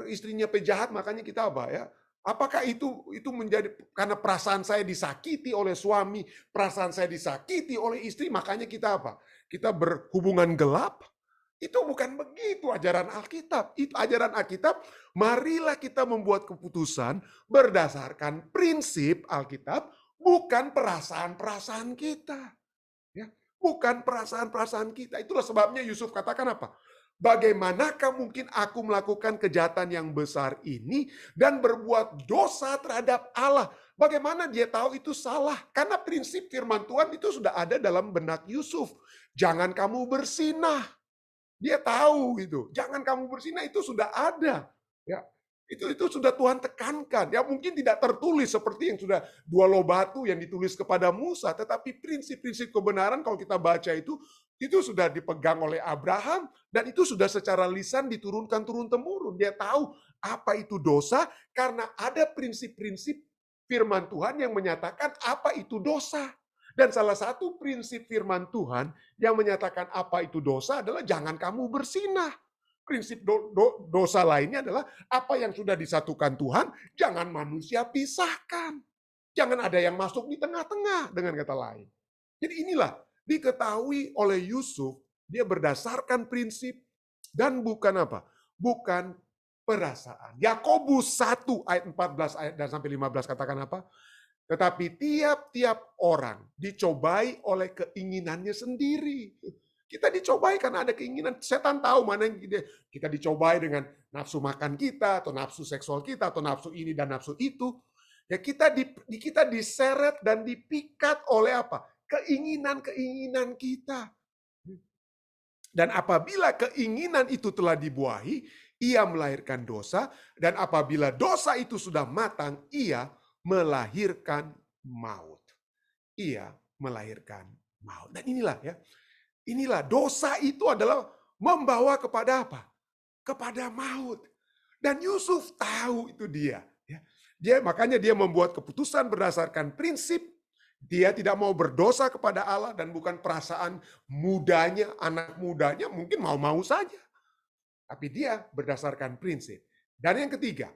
istrinya pejahat, makanya kita apa ya? Apakah itu menjadi karena perasaan saya disakiti oleh suami, perasaan saya disakiti oleh istri, makanya kita apa? Kita berhubungan gelap? Itu bukan begitu ajaran Alkitab. Itu ajaran Alkitab, marilah kita membuat keputusan berdasarkan prinsip Alkitab, bukan perasaan-perasaan kita. Ya, bukan perasaan-perasaan kita. Itulah sebabnya Yusuf katakan apa? Bagaimanakah mungkin aku melakukan kejahatan yang besar ini dan berbuat dosa terhadap Allah? Bagaimana dia tahu itu salah? Karena prinsip firman Tuhan itu sudah ada dalam benak Yusuf. Jangan kamu bersinah. Dia tahu gitu. Jangan kamu bersinah, itu sudah ada. Ya. Itu sudah Tuhan tekankan. Ya mungkin tidak tertulis seperti yang sudah 2 loh batu yang ditulis kepada Musa, tetapi prinsip-prinsip kebenaran kalau kita baca itu sudah dipegang oleh Abraham dan itu sudah secara lisan diturunkan turun-temurun. Dia tahu apa itu dosa karena ada prinsip-prinsip firman Tuhan yang menyatakan apa itu dosa. Dan salah satu prinsip firman Tuhan yang menyatakan apa itu dosa adalah jangan kamu bersinah. Prinsip dosa lainnya adalah apa yang sudah disatukan Tuhan, jangan manusia pisahkan. Jangan ada yang masuk di tengah-tengah, dengan kata lain. Jadi inilah diketahui oleh Yusuf, dia berdasarkan prinsip dan bukan apa? Bukan perasaan. Yakobus 1 ayat 14 ayat dan sampai 15 katakan apa? Tetapi tiap-tiap orang dicobai oleh keinginannya sendiri. Kita dicobai karena ada keinginan. Setan tahu mana yang kita dicobai dengan nafsu makan kita, atau nafsu seksual kita, atau nafsu ini dan nafsu itu. Ya kita diseret dan dipikat oleh apa? Keinginan-keinginan kita. Dan apabila keinginan itu telah dibuahi, ia melahirkan dosa. Dan apabila dosa itu sudah matang, ia melahirkan maut. Ia melahirkan maut. Dan inilah ya. Inilah dosa itu adalah membawa kepada apa? Kepada maut. Dan Yusuf tahu itu dia. Makanya dia membuat keputusan berdasarkan prinsip. Dia tidak mau berdosa kepada Allah dan bukan perasaan mudanya, anak mudanya mungkin mau-mau saja. Tapi dia berdasarkan prinsip. Dan yang ketiga,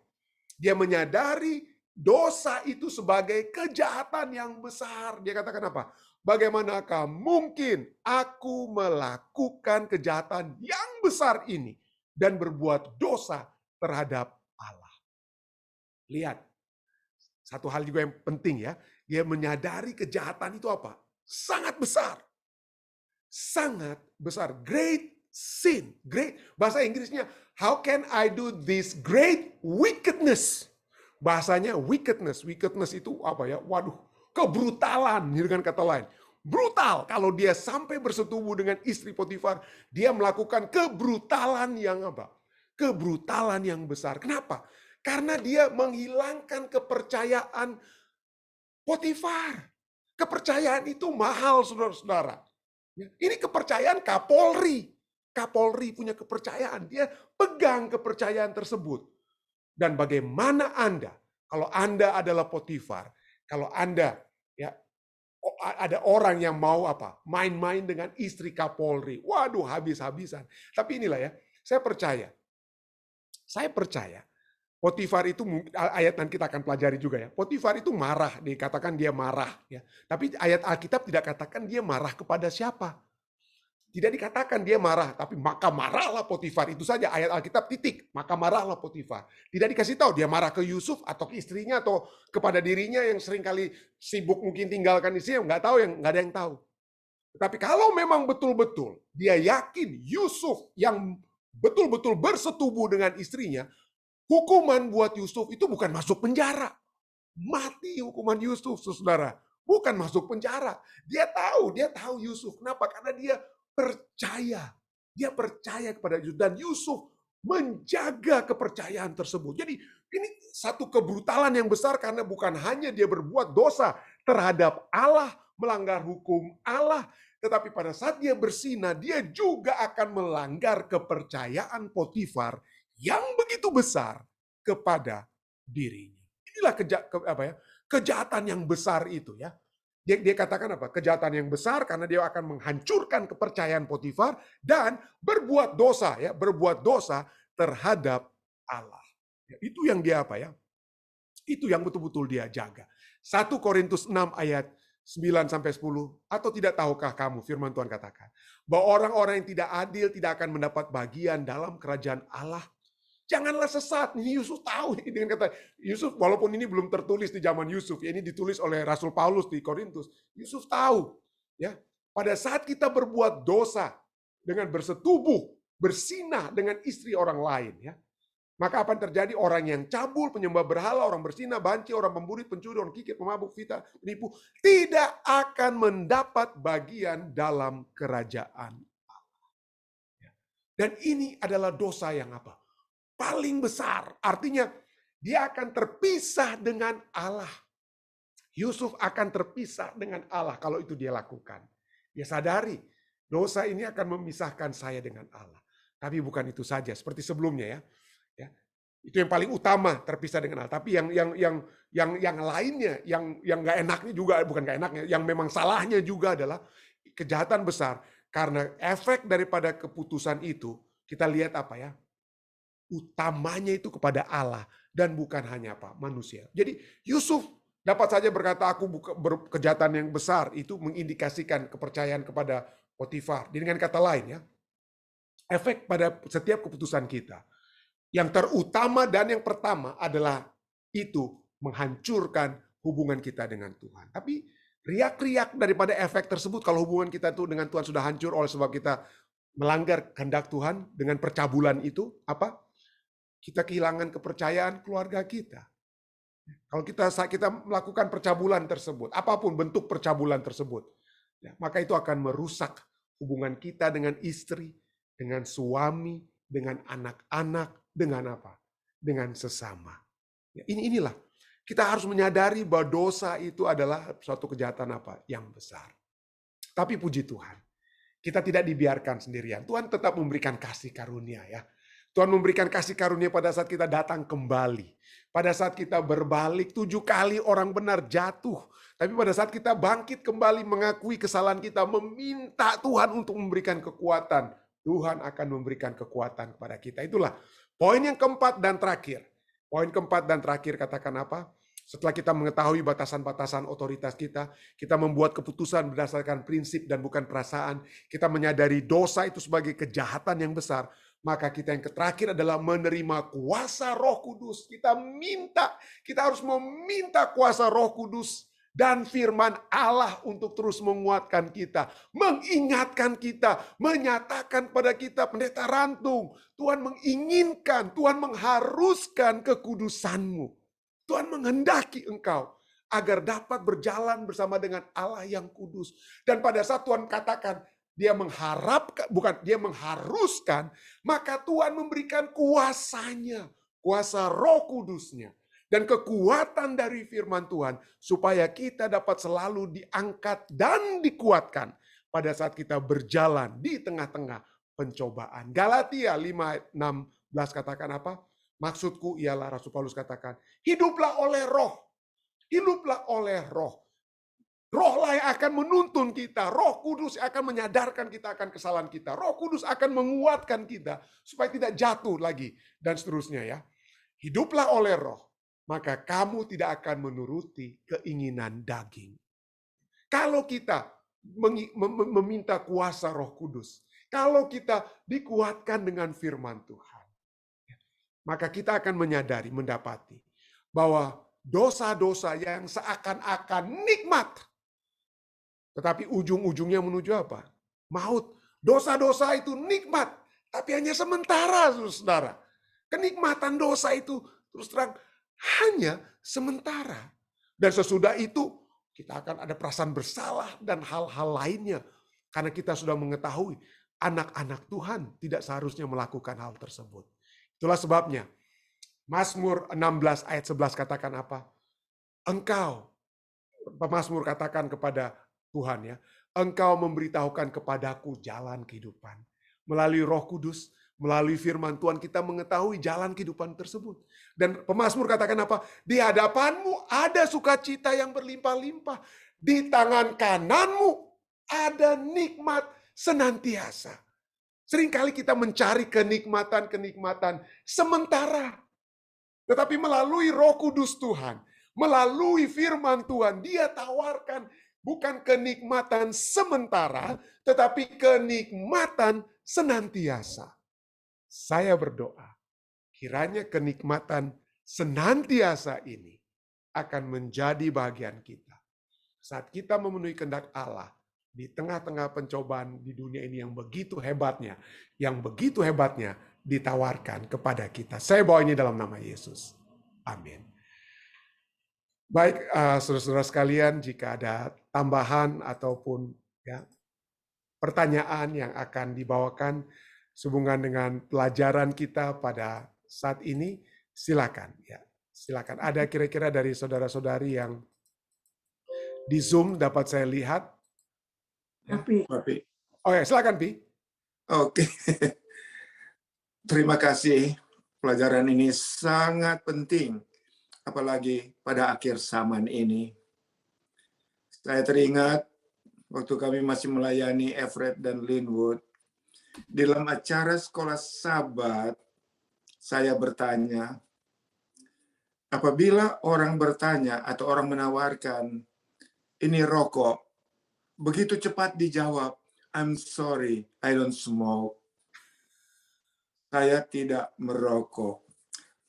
dia menyadari dosa itu sebagai kejahatan yang besar. Dia katakan apa? Bagaimanakah mungkin aku melakukan kejahatan yang besar ini dan berbuat dosa terhadap Allah? Lihat, satu hal juga yang penting ya. Dia menyadari kejahatan itu apa? Sangat besar. Sangat besar. Great sin. Great. Bahasa Inggrisnya, how can I do this great wickedness? Bahasanya wickedness. Wickedness itu apa ya? Waduh, kebrutalan dengan kata lain. Brutal. Kalau dia sampai bersetubuh dengan istri Potifar, dia melakukan kebrutalan yang apa? Kebrutalan yang besar. Kenapa? Karena dia menghilangkan kepercayaan Potifar. Kepercayaan itu mahal, saudara-saudara. Ini kepercayaan Kapolri. Kapolri punya kepercayaan. Dia pegang kepercayaan tersebut. Dan bagaimana Anda, kalau Anda adalah Potifar, kalau Anda ya ada orang yang mau apa? Main-main dengan istri Kapolri. Waduh, habis-habisan. Tapi inilah ya, saya percaya Potifar itu, ayat nanti kita akan pelajari juga ya. Potifar itu marah, dikatakan dia marah ya. Tapi ayat Alkitab tidak katakan dia marah kepada siapa. Tidak dikatakan dia marah, tapi maka marahlah Potifar. Itu saja ayat Alkitab, titik. Maka marahlah Potifar. Tidak dikasih tahu dia marah ke Yusuf atau ke istrinya atau kepada dirinya yang seringkali sibuk mungkin tinggalkan istrinya. Nggak ada yang tahu. Tetapi kalau memang betul-betul dia yakin Yusuf yang betul-betul bersetubuh dengan istrinya, hukuman buat Yusuf itu bukan masuk penjara. Mati hukuman Yusuf, saudara. Bukan masuk penjara. Dia tahu Yusuf. Kenapa? Karena dia percaya. Dia percaya kepada Yusuf. Dan Yusuf menjaga kepercayaan tersebut. Jadi ini satu kebrutalan yang besar karena bukan hanya dia berbuat dosa terhadap Allah, melanggar hukum Allah, tetapi pada saat dia bersinah, dia juga akan melanggar kepercayaan Potifar yang begitu besar kepada dirinya. Inilah kejahatan yang besar itu ya. Dia katakan apa? Kejahatan yang besar karena dia akan menghancurkan kepercayaan Potifar dan berbuat dosa ya, berbuat dosa terhadap Allah. Ya, itu yang dia Itu yang betul-betul dia jaga. 1 Korintus 6 ayat 9 sampai 10, atau tidak tahukah kamu, firman Tuhan katakan, bahwa orang-orang yang tidak adil tidak akan mendapat bagian dalam kerajaan Allah. Janganlah sesat. Ini Yusuf tahu dengan kata Yusuf, walaupun ini belum tertulis di zaman Yusuf, ya, ini ditulis oleh Rasul Paulus di Korintus. Yusuf tahu, ya, pada saat kita berbuat dosa dengan bersetubuh, bersinah dengan istri orang lain, ya, maka apa yang terjadi? Orang yang cabul, penyembah berhala, orang bersinah, banci, orang pemburi, pencuri, orang kikir, pemabuk, fitnah, penipu, tidak akan mendapat bagian dalam kerajaan Allah. Dan ini adalah dosa yang apa? Paling besar. Artinya dia akan terpisah dengan Allah. Yusuf akan terpisah dengan Allah kalau itu dia lakukan. Dia sadari dosa ini akan memisahkan saya dengan Allah. Tapi bukan itu saja, seperti sebelumnya ya. Itu yang paling utama, terpisah dengan Allah. Tapi yang lainnya, yang nggak enaknya juga, bukan nggak enaknya, yang memang salahnya juga adalah kejahatan besar. Karena efek daripada keputusan itu, kita lihat apa ya? Utamanya itu kepada Allah dan bukan hanya manusia. Jadi Yusuf dapat saja berkata aku kejahatan yang besar, itu mengindikasikan kepercayaan kepada Potifar. Dengan kata lain ya, efek pada setiap keputusan kita. Yang terutama dan yang pertama adalah itu menghancurkan hubungan kita dengan Tuhan. Tapi riak-riak daripada efek tersebut kalau hubungan kita itu dengan Tuhan sudah hancur oleh sebab kita melanggar kehendak Tuhan dengan percabulan itu apa? Kita kehilangan kepercayaan keluarga kita. Kalau kita melakukan percabulan tersebut, apapun bentuk percabulan tersebut, ya, maka itu akan merusak hubungan kita dengan istri, dengan suami, dengan anak-anak, dengan apa? Dengan sesama. Ya, inilah kita harus menyadari bahwa dosa itu adalah suatu kejahatan yang besar. Tapi puji Tuhan, kita tidak dibiarkan sendirian. Tuhan tetap memberikan kasih karunia ya. Tuhan memberikan kasih karunia pada saat kita datang kembali. Pada saat kita berbalik, 7 kali orang benar jatuh. Tapi pada saat kita bangkit kembali mengakui kesalahan kita, meminta Tuhan untuk memberikan kekuatan, Tuhan akan memberikan kekuatan kepada kita. Itulah poin yang keempat dan terakhir. Poin keempat dan terakhir katakan apa? Setelah kita mengetahui batasan-batasan otoritas kita membuat keputusan berdasarkan prinsip dan bukan perasaan. Kita menyadari dosa itu sebagai kejahatan yang besar. Maka kita yang terakhir adalah menerima kuasa Roh Kudus. Kita harus meminta kuasa Roh Kudus dan firman Allah untuk terus menguatkan kita, mengingatkan kita, menyatakan pada kita, pendeta Rantung, Tuhan menginginkan, Tuhan mengharuskan kekudusanmu. Tuhan menghendaki engkau agar dapat berjalan bersama dengan Allah yang kudus. Dan pada saat Tuhan katakan, dia mengharapkan, bukan dia mengharuskan, maka Tuhan memberikan kuasanya, kuasa Roh Kudusnya, dan kekuatan dari firman Tuhan, supaya kita dapat selalu diangkat dan dikuatkan pada saat kita berjalan di tengah-tengah pencobaan. Galatia 5:16 katakan apa? Maksudku ialah, Rasul Paulus katakan, hiduplah oleh Roh, hiduplah oleh Roh. Rohlah yang akan menuntun kita. Roh Kudus akan menyadarkan kita akan kesalahan kita. Roh Kudus akan menguatkan kita supaya tidak jatuh lagi dan seterusnya ya. Hiduplah oleh Roh, maka kamu tidak akan menuruti keinginan daging. Kalau kita meminta kuasa Roh Kudus. Kalau kita dikuatkan dengan firman Tuhan, maka kita akan menyadari, mendapati bahwa dosa-dosa yang seakan-akan nikmat, tetapi ujung-ujungnya menuju apa? Maut. Dosa-dosa itu nikmat, tapi hanya sementara, saudara. Kenikmatan dosa itu terus terang hanya sementara. Dan sesudah itu kita akan ada perasaan bersalah dan hal-hal lainnya. Karena kita sudah mengetahui anak-anak Tuhan tidak seharusnya melakukan hal tersebut. Itulah sebabnya Mazmur 16 ayat 11 katakan apa? Engkau, pemazmur katakan kepada Tuhan ya, Engkau memberitahukan kepadaku jalan kehidupan. Melalui Roh Kudus, melalui firman Tuhan kita mengetahui jalan kehidupan tersebut. Dan pemazmur katakan apa? Di hadapanmu ada sukacita yang berlimpah-limpah. Di tangan kananmu ada nikmat senantiasa. Seringkali kita mencari kenikmatan-kenikmatan sementara. Tetapi melalui Roh Kudus Tuhan, melalui firman Tuhan, Dia tawarkan bukan kenikmatan sementara, tetapi kenikmatan senantiasa. Saya berdoa, kiranya kenikmatan senantiasa ini akan menjadi bagian kita. Saat kita memenuhi kehendak Allah, di tengah-tengah pencobaan di dunia ini yang begitu hebatnya ditawarkan kepada kita. Saya bawa ini dalam nama Yesus. Amin. Baik, saudara-saudara sekalian, jika ada tambahan ataupun ya, pertanyaan yang akan dibawakan sehubungan dengan pelajaran kita pada saat ini, silakan. Ya, silakan. Ada kira-kira dari saudara-saudari yang di Zoom dapat saya lihat? Ya.
Pi.
Oh ya, silakan Pi.
Oke. Terima kasih. Pelajaran ini sangat penting. Apalagi pada akhir zaman ini. Saya teringat waktu kami masih melayani Everett dan Linwood, di dalam acara sekolah Sabat, saya bertanya, apabila orang bertanya atau orang menawarkan, ini rokok, begitu cepat dijawab, I'm sorry, I don't smoke. Saya tidak merokok.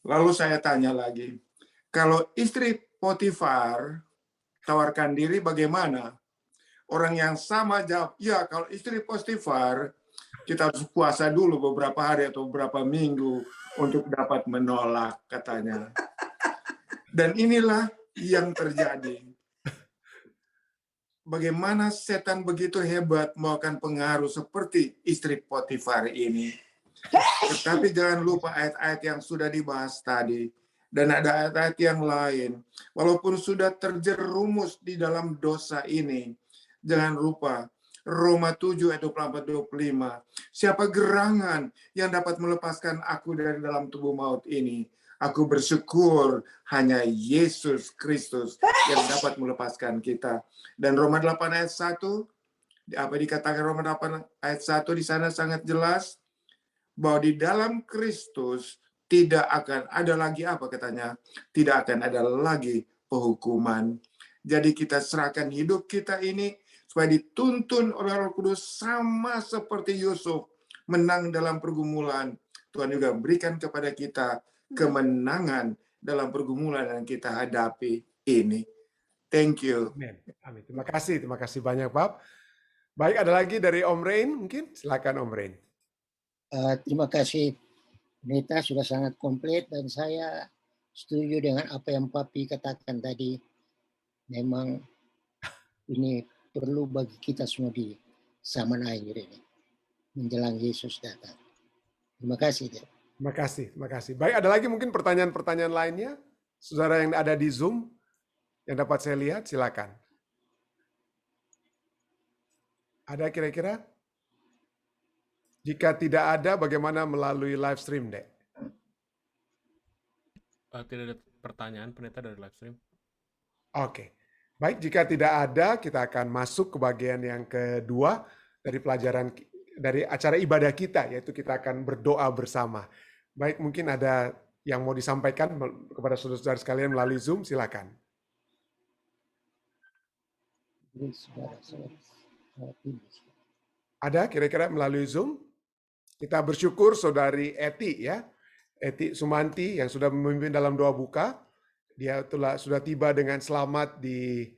Lalu saya tanya lagi, kalau istri Potifar tawarkan diri bagaimana? Orang yang sama jawab, ya kalau istri Potifar, kita harus puasa dulu beberapa hari atau beberapa minggu untuk dapat menolak, katanya. Dan inilah yang terjadi. Bagaimana setan begitu hebat melakukan pengaruh seperti istri Potifar ini. Tetapi jangan lupa ayat-ayat yang sudah dibahas tadi. Dan ada ayat-ayat yang lain. Walaupun sudah terjerumus di dalam dosa ini, jangan lupa Roma 7 ayat 24-25. Siapa gerangan yang dapat melepaskan aku dari dalam tubuh maut ini? Aku bersyukur hanya Yesus Kristus yang dapat melepaskan kita. Dan Roma 8 ayat 1, apa dikatakan Roma 8 ayat 1 di sana sangat jelas, bahwa di dalam Kristus tidak akan ada lagi apa katanya? Tidak akan ada lagi penghukuman. Jadi kita serahkan hidup kita ini supaya dituntun oleh Roh Kudus sama seperti Yusuf menang dalam pergumulan. Tuhan juga berikan kepada kita kemenangan dalam pergumulan yang kita hadapi ini. Thank you.
Amin. Terima kasih banyak Pak. Baik, ada lagi dari Om Rain mungkin? Silakan Om Rain.
Terima kasih. Pendeta sudah sangat komplit dan saya setuju dengan apa yang Papi katakan tadi. Memang ini perlu bagi kita semua di zaman akhir ini. Menjelang Yesus datang. Terima kasih.
Terima kasih. Baik, ada lagi mungkin pertanyaan-pertanyaan lainnya? Saudara yang ada di Zoom yang dapat saya lihat, silakan. Ada kira-kira? Jika tidak ada, bagaimana melalui live stream, Dek?
Tidak ada pertanyaan, pendeta, dari live stream.
Oke. Baik, jika tidak ada, kita akan masuk ke bagian yang kedua dari pelajaran, dari acara ibadah kita, yaitu kita akan berdoa bersama. Baik, mungkin ada yang mau disampaikan kepada saudara-saudara sekalian melalui Zoom, silakan.
Ada kira-kira melalui Zoom? Kita bersyukur Saudari Eti ya, Eti Sumanti yang sudah memimpin dalam doa buka. Dia sudah tiba dengan selamat di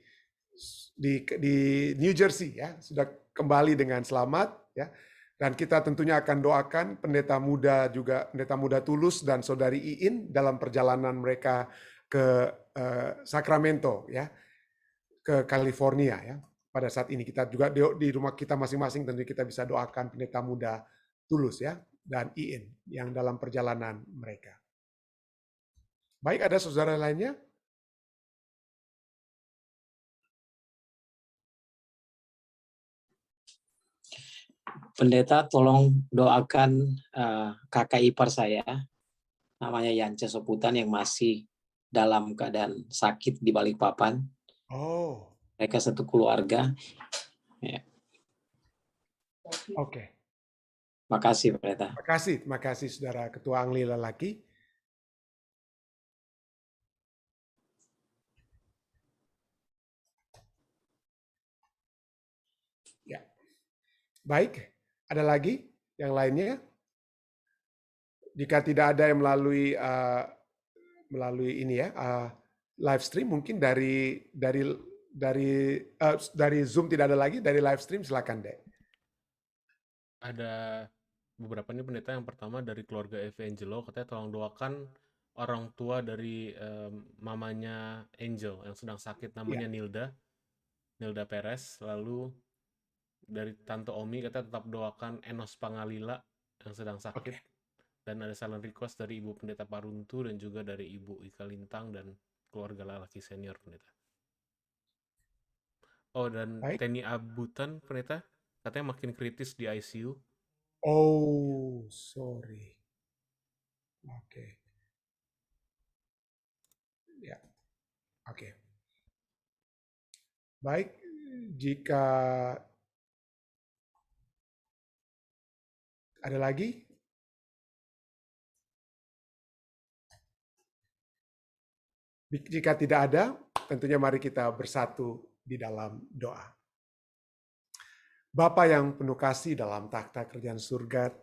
New Jersey ya, sudah kembali dengan selamat ya. Dan kita tentunya akan doakan pendeta muda juga, pendeta muda Tulus dan Saudari Iin dalam perjalanan mereka ke Sacramento ya, ke California ya. Pada saat ini kita juga di rumah kita masing-masing tentu kita bisa doakan pendeta muda Tulus ya dan Iin yang dalam perjalanan mereka. Baik, ada saudara lainnya?
Pendeta, tolong doakan kakak ipar saya, namanya Yance Soputan, yang masih dalam keadaan sakit di Balikpapan.
Oh,
Mereka satu keluarga. Ya.
oke.
Makasih, Pendeta.
Terima kasih Saudara Ketua Angli Lelaki. Ya. Baik, ada lagi yang lainnya? Jika tidak ada yang melalui ini ya, live stream, mungkin dari Zoom tidak ada lagi, dari live stream silakan deh.
Ada beberapa nih pendeta. Yang pertama dari keluarga Evangelo, katanya tolong doakan orang tua dari mamanya Angel yang sedang sakit, namanya Nilda Perez. Lalu dari Tante Omi katanya tetap doakan Enos Pangalila yang sedang sakit. Dan ada silent request dari Ibu Pendeta Paruntu dan juga dari Ibu Ika Lintang dan keluarga lelaki senior pendeta. Oh, dan
Baik.
Teni Abutan pendeta katanya makin kritis di ICU.
Oh, sorry. Oke. Ya. Oke. Baik, jika ada lagi? Jika tidak ada, tentunya mari kita bersatu di dalam doa. Bapa yang penuh kasih dalam takhta kerajaan surga,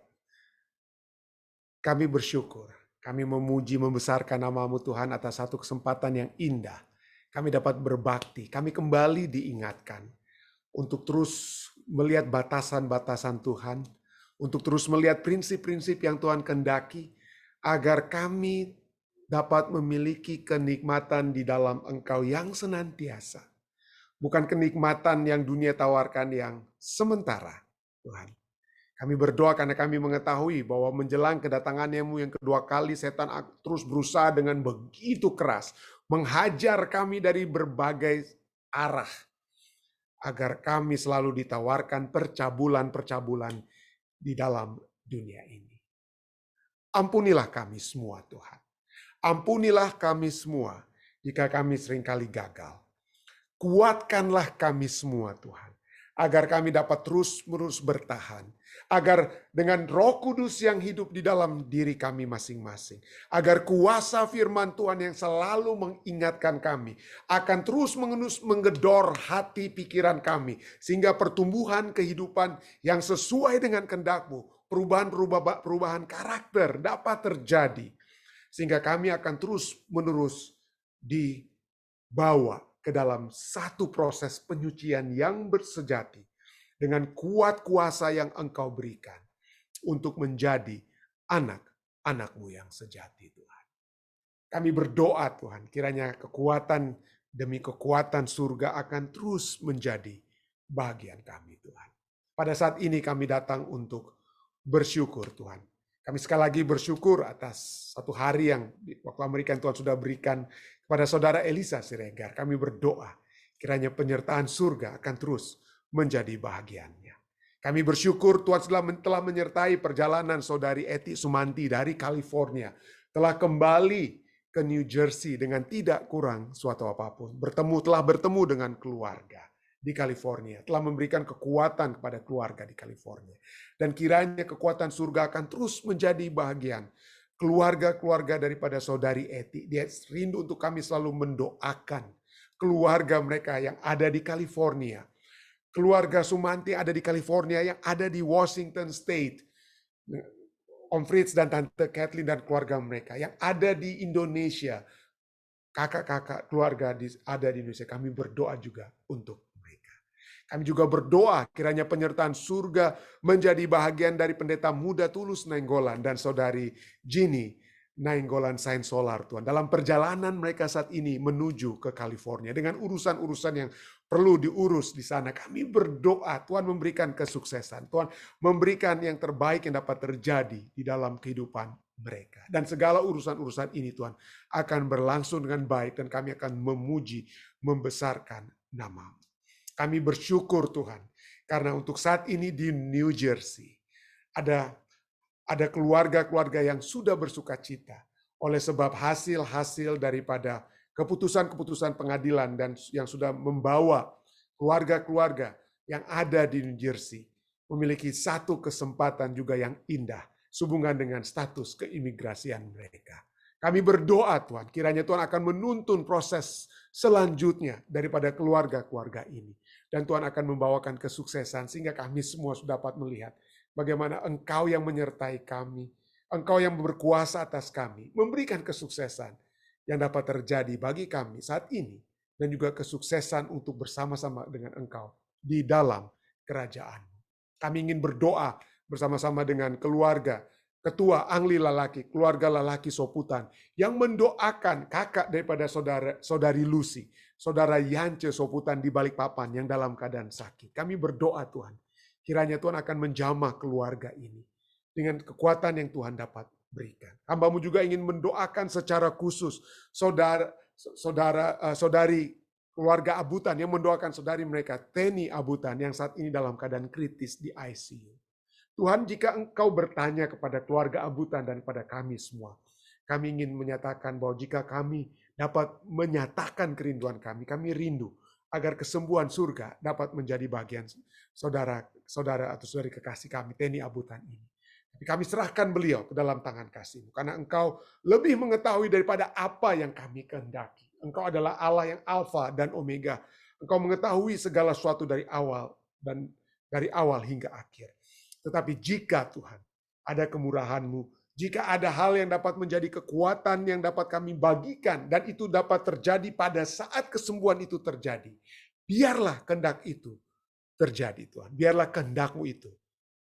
kami bersyukur, kami memuji membesarkan nama-Mu Tuhan atas satu kesempatan yang indah. Kami dapat berbakti, kami kembali diingatkan untuk terus melihat batasan-batasan Tuhan, untuk terus melihat prinsip-prinsip yang Tuhan kehendaki, agar kami dapat memiliki kenikmatan di dalam Engkau yang senantiasa. Bukan kenikmatan yang dunia tawarkan yang sementara, Tuhan. Kami berdoa karena kami mengetahui bahwa menjelang kedatangan-Mu yang kedua kali, setan terus berusaha dengan begitu keras menghajar kami dari berbagai arah, agar kami selalu ditawarkan percabulan-percabulan di dalam dunia ini. Ampunilah kami semua, Tuhan. Ampunilah kami semua jika kami seringkali gagal. Kuatkanlah kami semua, Tuhan, agar kami dapat terus-menerus bertahan. Agar dengan Roh Kudus yang hidup di dalam diri kami masing-masing, agar kuasa firman Tuhan yang selalu mengingatkan kami akan terus menggedor hati pikiran kami, sehingga pertumbuhan kehidupan yang sesuai dengan kehendak-Mu, perubahan karakter dapat terjadi, sehingga kami akan terus-menerus dibawa ke dalam satu proses penyucian yang bersejati dengan kuat kuasa yang Engkau berikan untuk menjadi anak-anak-Mu yang sejati, Tuhan. Kami berdoa, Tuhan, kiranya kekuatan demi kekuatan surga akan terus menjadi bagian kami, Tuhan. Pada saat ini kami datang untuk bersyukur, Tuhan. Kami sekali lagi bersyukur atas satu hari yang waktu Amerika Tuhan sudah berikan kepada Saudara Elisa Siregar. Kami berdoa kiranya penyertaan surga akan terus menjadi bahagiannya. Kami bersyukur Tuhan telah menyertai perjalanan Saudari Eti Sumanti dari California. Telah kembali ke New Jersey dengan tidak kurang suatu apapun. Telah bertemu dengan keluarga di California, telah memberikan kekuatan kepada keluarga di California. Dan kiranya kekuatan surga akan terus menjadi bahagian keluarga-keluarga daripada Saudari Eti. Dia rindu untuk kami selalu mendoakan keluarga mereka yang ada di California.
keluarga Sumanti ada di California, yang ada di Washington State, Om Fritz dan Tante Kathleen dan keluarga mereka, yang ada di Indonesia, kakak-kakak keluarga ada di Indonesia, kami berdoa juga untuk mereka. Kami juga berdoa kiranya penyertaan surga menjadi bahagian dari pendeta muda Tulus Nainggolan dan saudari Ginny Nainggolan Sains Solar, Tuhan. Dalam perjalanan mereka saat ini menuju ke California dengan urusan-urusan yang perlu diurus di sana. Kami berdoa Tuhan memberikan kesuksesan. Tuhan memberikan yang terbaik yang dapat terjadi di dalam kehidupan mereka. Dan segala urusan-urusan ini Tuhan akan berlangsung dengan baik dan kami akan memuji, membesarkan nama-Mu. Kami bersyukur Tuhan karena untuk saat ini di New Jersey ada keluarga-keluarga yang sudah bersuka cita oleh sebab hasil-hasil daripada keputusan-keputusan pengadilan dan yang sudah membawa keluarga-keluarga yang ada di New Jersey memiliki satu kesempatan juga yang indah sehubungan dengan status keimigrasian mereka. Kami berdoa Tuhan, kiranya Tuhan akan menuntun proses selanjutnya daripada keluarga-keluarga ini. Dan Tuhan akan membawakan kesuksesan sehingga kami semua sudah dapat melihat bagaimana Engkau yang menyertai kami, Engkau yang berkuasa atas kami, memberikan kesuksesan yang dapat terjadi bagi kami saat ini, dan juga kesuksesan untuk bersama-sama dengan Engkau di dalam kerajaan. Kami ingin berdoa bersama-sama dengan keluarga, Ketua Angli Lalaki, keluarga Lalaki Soputan, yang mendoakan kakak daripada saudari Lucy, saudara Yance Soputan di Balikpapan yang dalam keadaan sakit. Kami berdoa Tuhan, kiranya Tuhan akan menjamah keluarga ini dengan kekuatan yang Tuhan dapat berikan. Hamba-Mu juga ingin mendoakan secara khusus saudari keluarga Abutan yang mendoakan saudari mereka, Teni Abutan, yang saat ini dalam keadaan kritis di ICU. Tuhan, jika Engkau bertanya kepada keluarga Abutan dan pada kami semua, kami ingin menyatakan bahwa jika kami dapat menyatakan kerinduan kami rindu agar kesembuhan surga dapat menjadi bagian saudara atau saudari kekasih kami, Teni Abutan ini. Tapi kami serahkan beliau ke dalam tangan kasih-Mu, karena Engkau lebih mengetahui daripada apa yang kami kehendaki. Engkau adalah Allah yang Alfa dan Omega. Engkau mengetahui segala sesuatu dari awal hingga akhir. Tetapi jika Tuhan ada kemurahan-Mu, jika ada hal yang dapat menjadi kekuatan yang dapat kami bagikan, dan itu dapat terjadi pada saat kesembuhan itu terjadi, biarlah kehendak itu terjadi Tuhan. Biarlah kehendak-Mu itu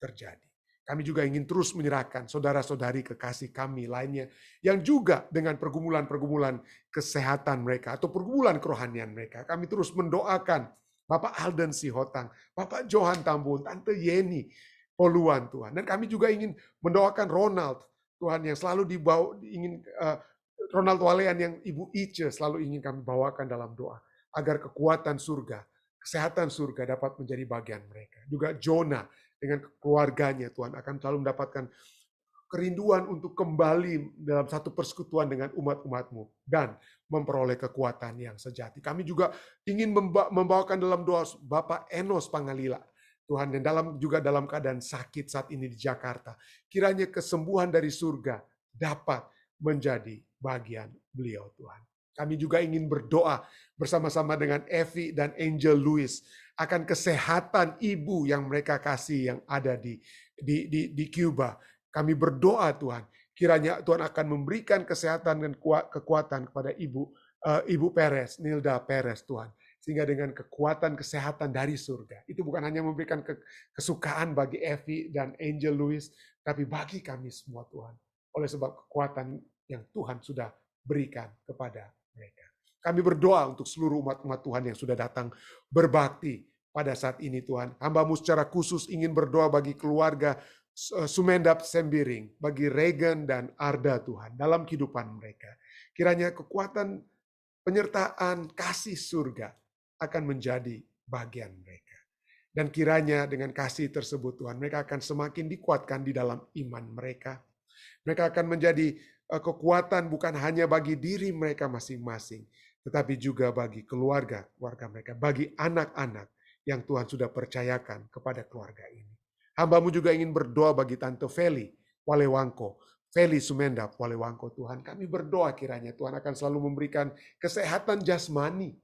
terjadi. Kami juga ingin terus menyerahkan saudara-saudari kekasih kami lainnya yang juga dengan pergumulan-pergumulan kesehatan mereka atau pergumulan kerohanian mereka. Kami terus mendoakan Bapak Alden Sihotang, Bapak Johan Tambun, Tante Yeni Poluan Tuhan. Dan kami juga ingin mendoakan Ronald Tuhan yang selalu Ronald Walean yang Ibu Ice selalu ingin kami bawakan dalam doa agar kekuatan surga, kesehatan surga dapat menjadi bagian mereka. Juga Jonah dengan keluarganya Tuhan akan selalu mendapatkan kerinduan untuk kembali dalam satu persekutuan dengan umat-umat-Mu dan memperoleh kekuatan yang sejati. Kami juga ingin membawakan dalam doa Bapak Enos Pangalila Tuhan, yang juga dalam keadaan sakit saat ini di Jakarta. Kiranya kesembuhan dari surga dapat menjadi bagian beliau Tuhan. Kami juga ingin berdoa bersama-sama dengan Evi dan Angel Louis akan kesehatan ibu yang mereka kasih yang ada di Cuba. Kami berdoa Tuhan, kiranya Tuhan akan memberikan kesehatan dan kekuatan kepada Ibu Perez, Nilda Perez Tuhan. Sehingga dengan kekuatan kesehatan dari surga, itu bukan hanya memberikan kesukaan bagi Evi dan Angel Louis, tapi bagi kami semua Tuhan. Oleh sebab kekuatan yang Tuhan sudah berikan kepada mereka. Kami berdoa untuk seluruh umat-umat Tuhan yang sudah datang berbakti pada saat ini Tuhan. Hamba-Mu secara khusus ingin berdoa bagi keluarga Sumendap Sembiring, bagi Regan dan Arda Tuhan dalam kehidupan mereka. Kiranya kekuatan penyertaan kasih surga akan menjadi bagian mereka. Dan kiranya dengan kasih tersebut Tuhan, mereka akan semakin dikuatkan di dalam iman mereka. Mereka akan menjadi kekuatan bukan hanya bagi diri mereka masing-masing, tetapi juga bagi keluarga mereka, bagi anak-anak yang Tuhan sudah percayakan kepada keluarga ini. Hamba-Mu juga ingin berdoa bagi Tante Feli Walewangko, Feli Sumendap Walewangko Tuhan. Kami berdoa kiranya Tuhan akan selalu memberikan kesehatan jasmani,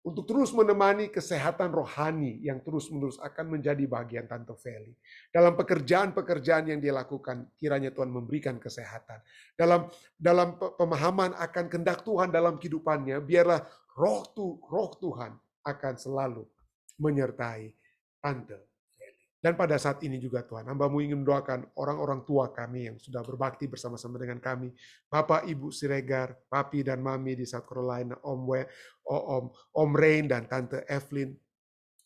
untuk terus menemani kesehatan rohani yang terus-menerus akan menjadi bagian Tante Feli. Dalam pekerjaan-pekerjaan yang dia lakukan, kiranya Tuhan memberikan kesehatan. Dalam pemahaman akan kehendak Tuhan dalam kehidupannya, biarlah roh Tuhan akan selalu menyertai Tante Feli. Dan pada saat ini juga Tuhan, hamba-Mu ingin mendoakan orang-orang tua kami yang sudah berbakti bersama-sama dengan kami. Bapak, Ibu Siregar, Papi dan Mami di South Carolina, Om Rain dan Tante Evelyn.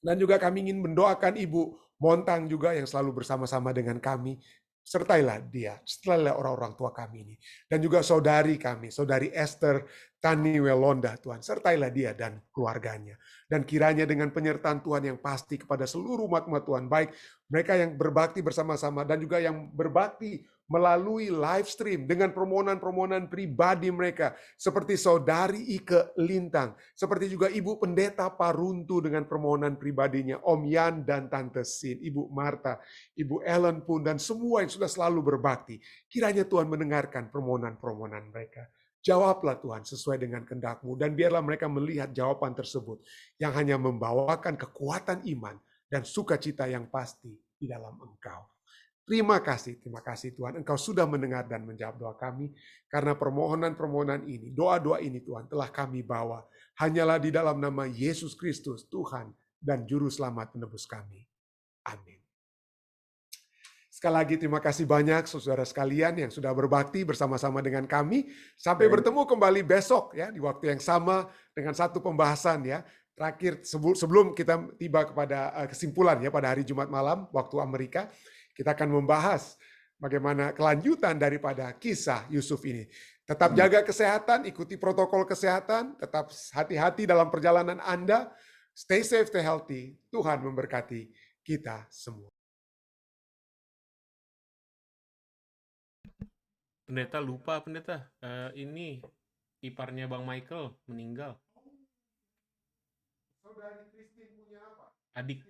Dan juga kami ingin mendoakan Ibu Montang juga yang selalu bersama-sama dengan kami. Sertailah dia, sertailah orang-orang tua kami ini. Dan juga saudari kami, saudari Esther Tani Welonda, Tuhan. Sertailah dia dan keluarganya. Dan kiranya dengan penyertaan Tuhan yang pasti kepada seluruh umat-umat Tuhan, baik mereka yang berbakti bersama-sama dan juga yang berbakti melalui live stream dengan permohonan-permohonan pribadi mereka, seperti saudari Ike Lintang, seperti juga Ibu Pendeta Paruntu dengan permohonan pribadinya, Om Yan dan Tante Sin, Ibu Marta, Ibu Ellen pun, dan semua yang sudah selalu berbakti. Kiranya Tuhan mendengarkan permohonan-permohonan mereka. Jawablah Tuhan sesuai dengan kehendak-Mu, dan biarlah mereka melihat jawaban tersebut yang hanya membawakan kekuatan iman dan sukacita yang pasti di dalam Engkau. Terima kasih Tuhan. Engkau sudah mendengar dan menjawab doa kami. Karena permohonan-permohonan ini, doa-doa ini Tuhan telah kami bawa. Hanyalah di dalam nama Yesus Kristus, Tuhan dan Juru Selamat penebus kami. Amin. Sekali lagi terima kasih banyak saudara sekalian yang sudah berbakti bersama-sama dengan kami. Sampai bertemu kembali besok ya di waktu yang sama dengan satu pembahasan ya. Terakhir sebelum kita tiba kepada kesimpulan ya pada hari Jumat malam waktu Amerika. Kita akan membahas bagaimana kelanjutan daripada kisah Yusuf ini. Tetap jaga kesehatan, ikuti protokol kesehatan, tetap hati-hati dalam perjalanan Anda. Stay safe, stay healthy. Tuhan memberkati kita semua.
Pendeta lupa, pendeta. Ini iparnya Bang Michael meninggal.
Saudari Christine punya apa?
Adik.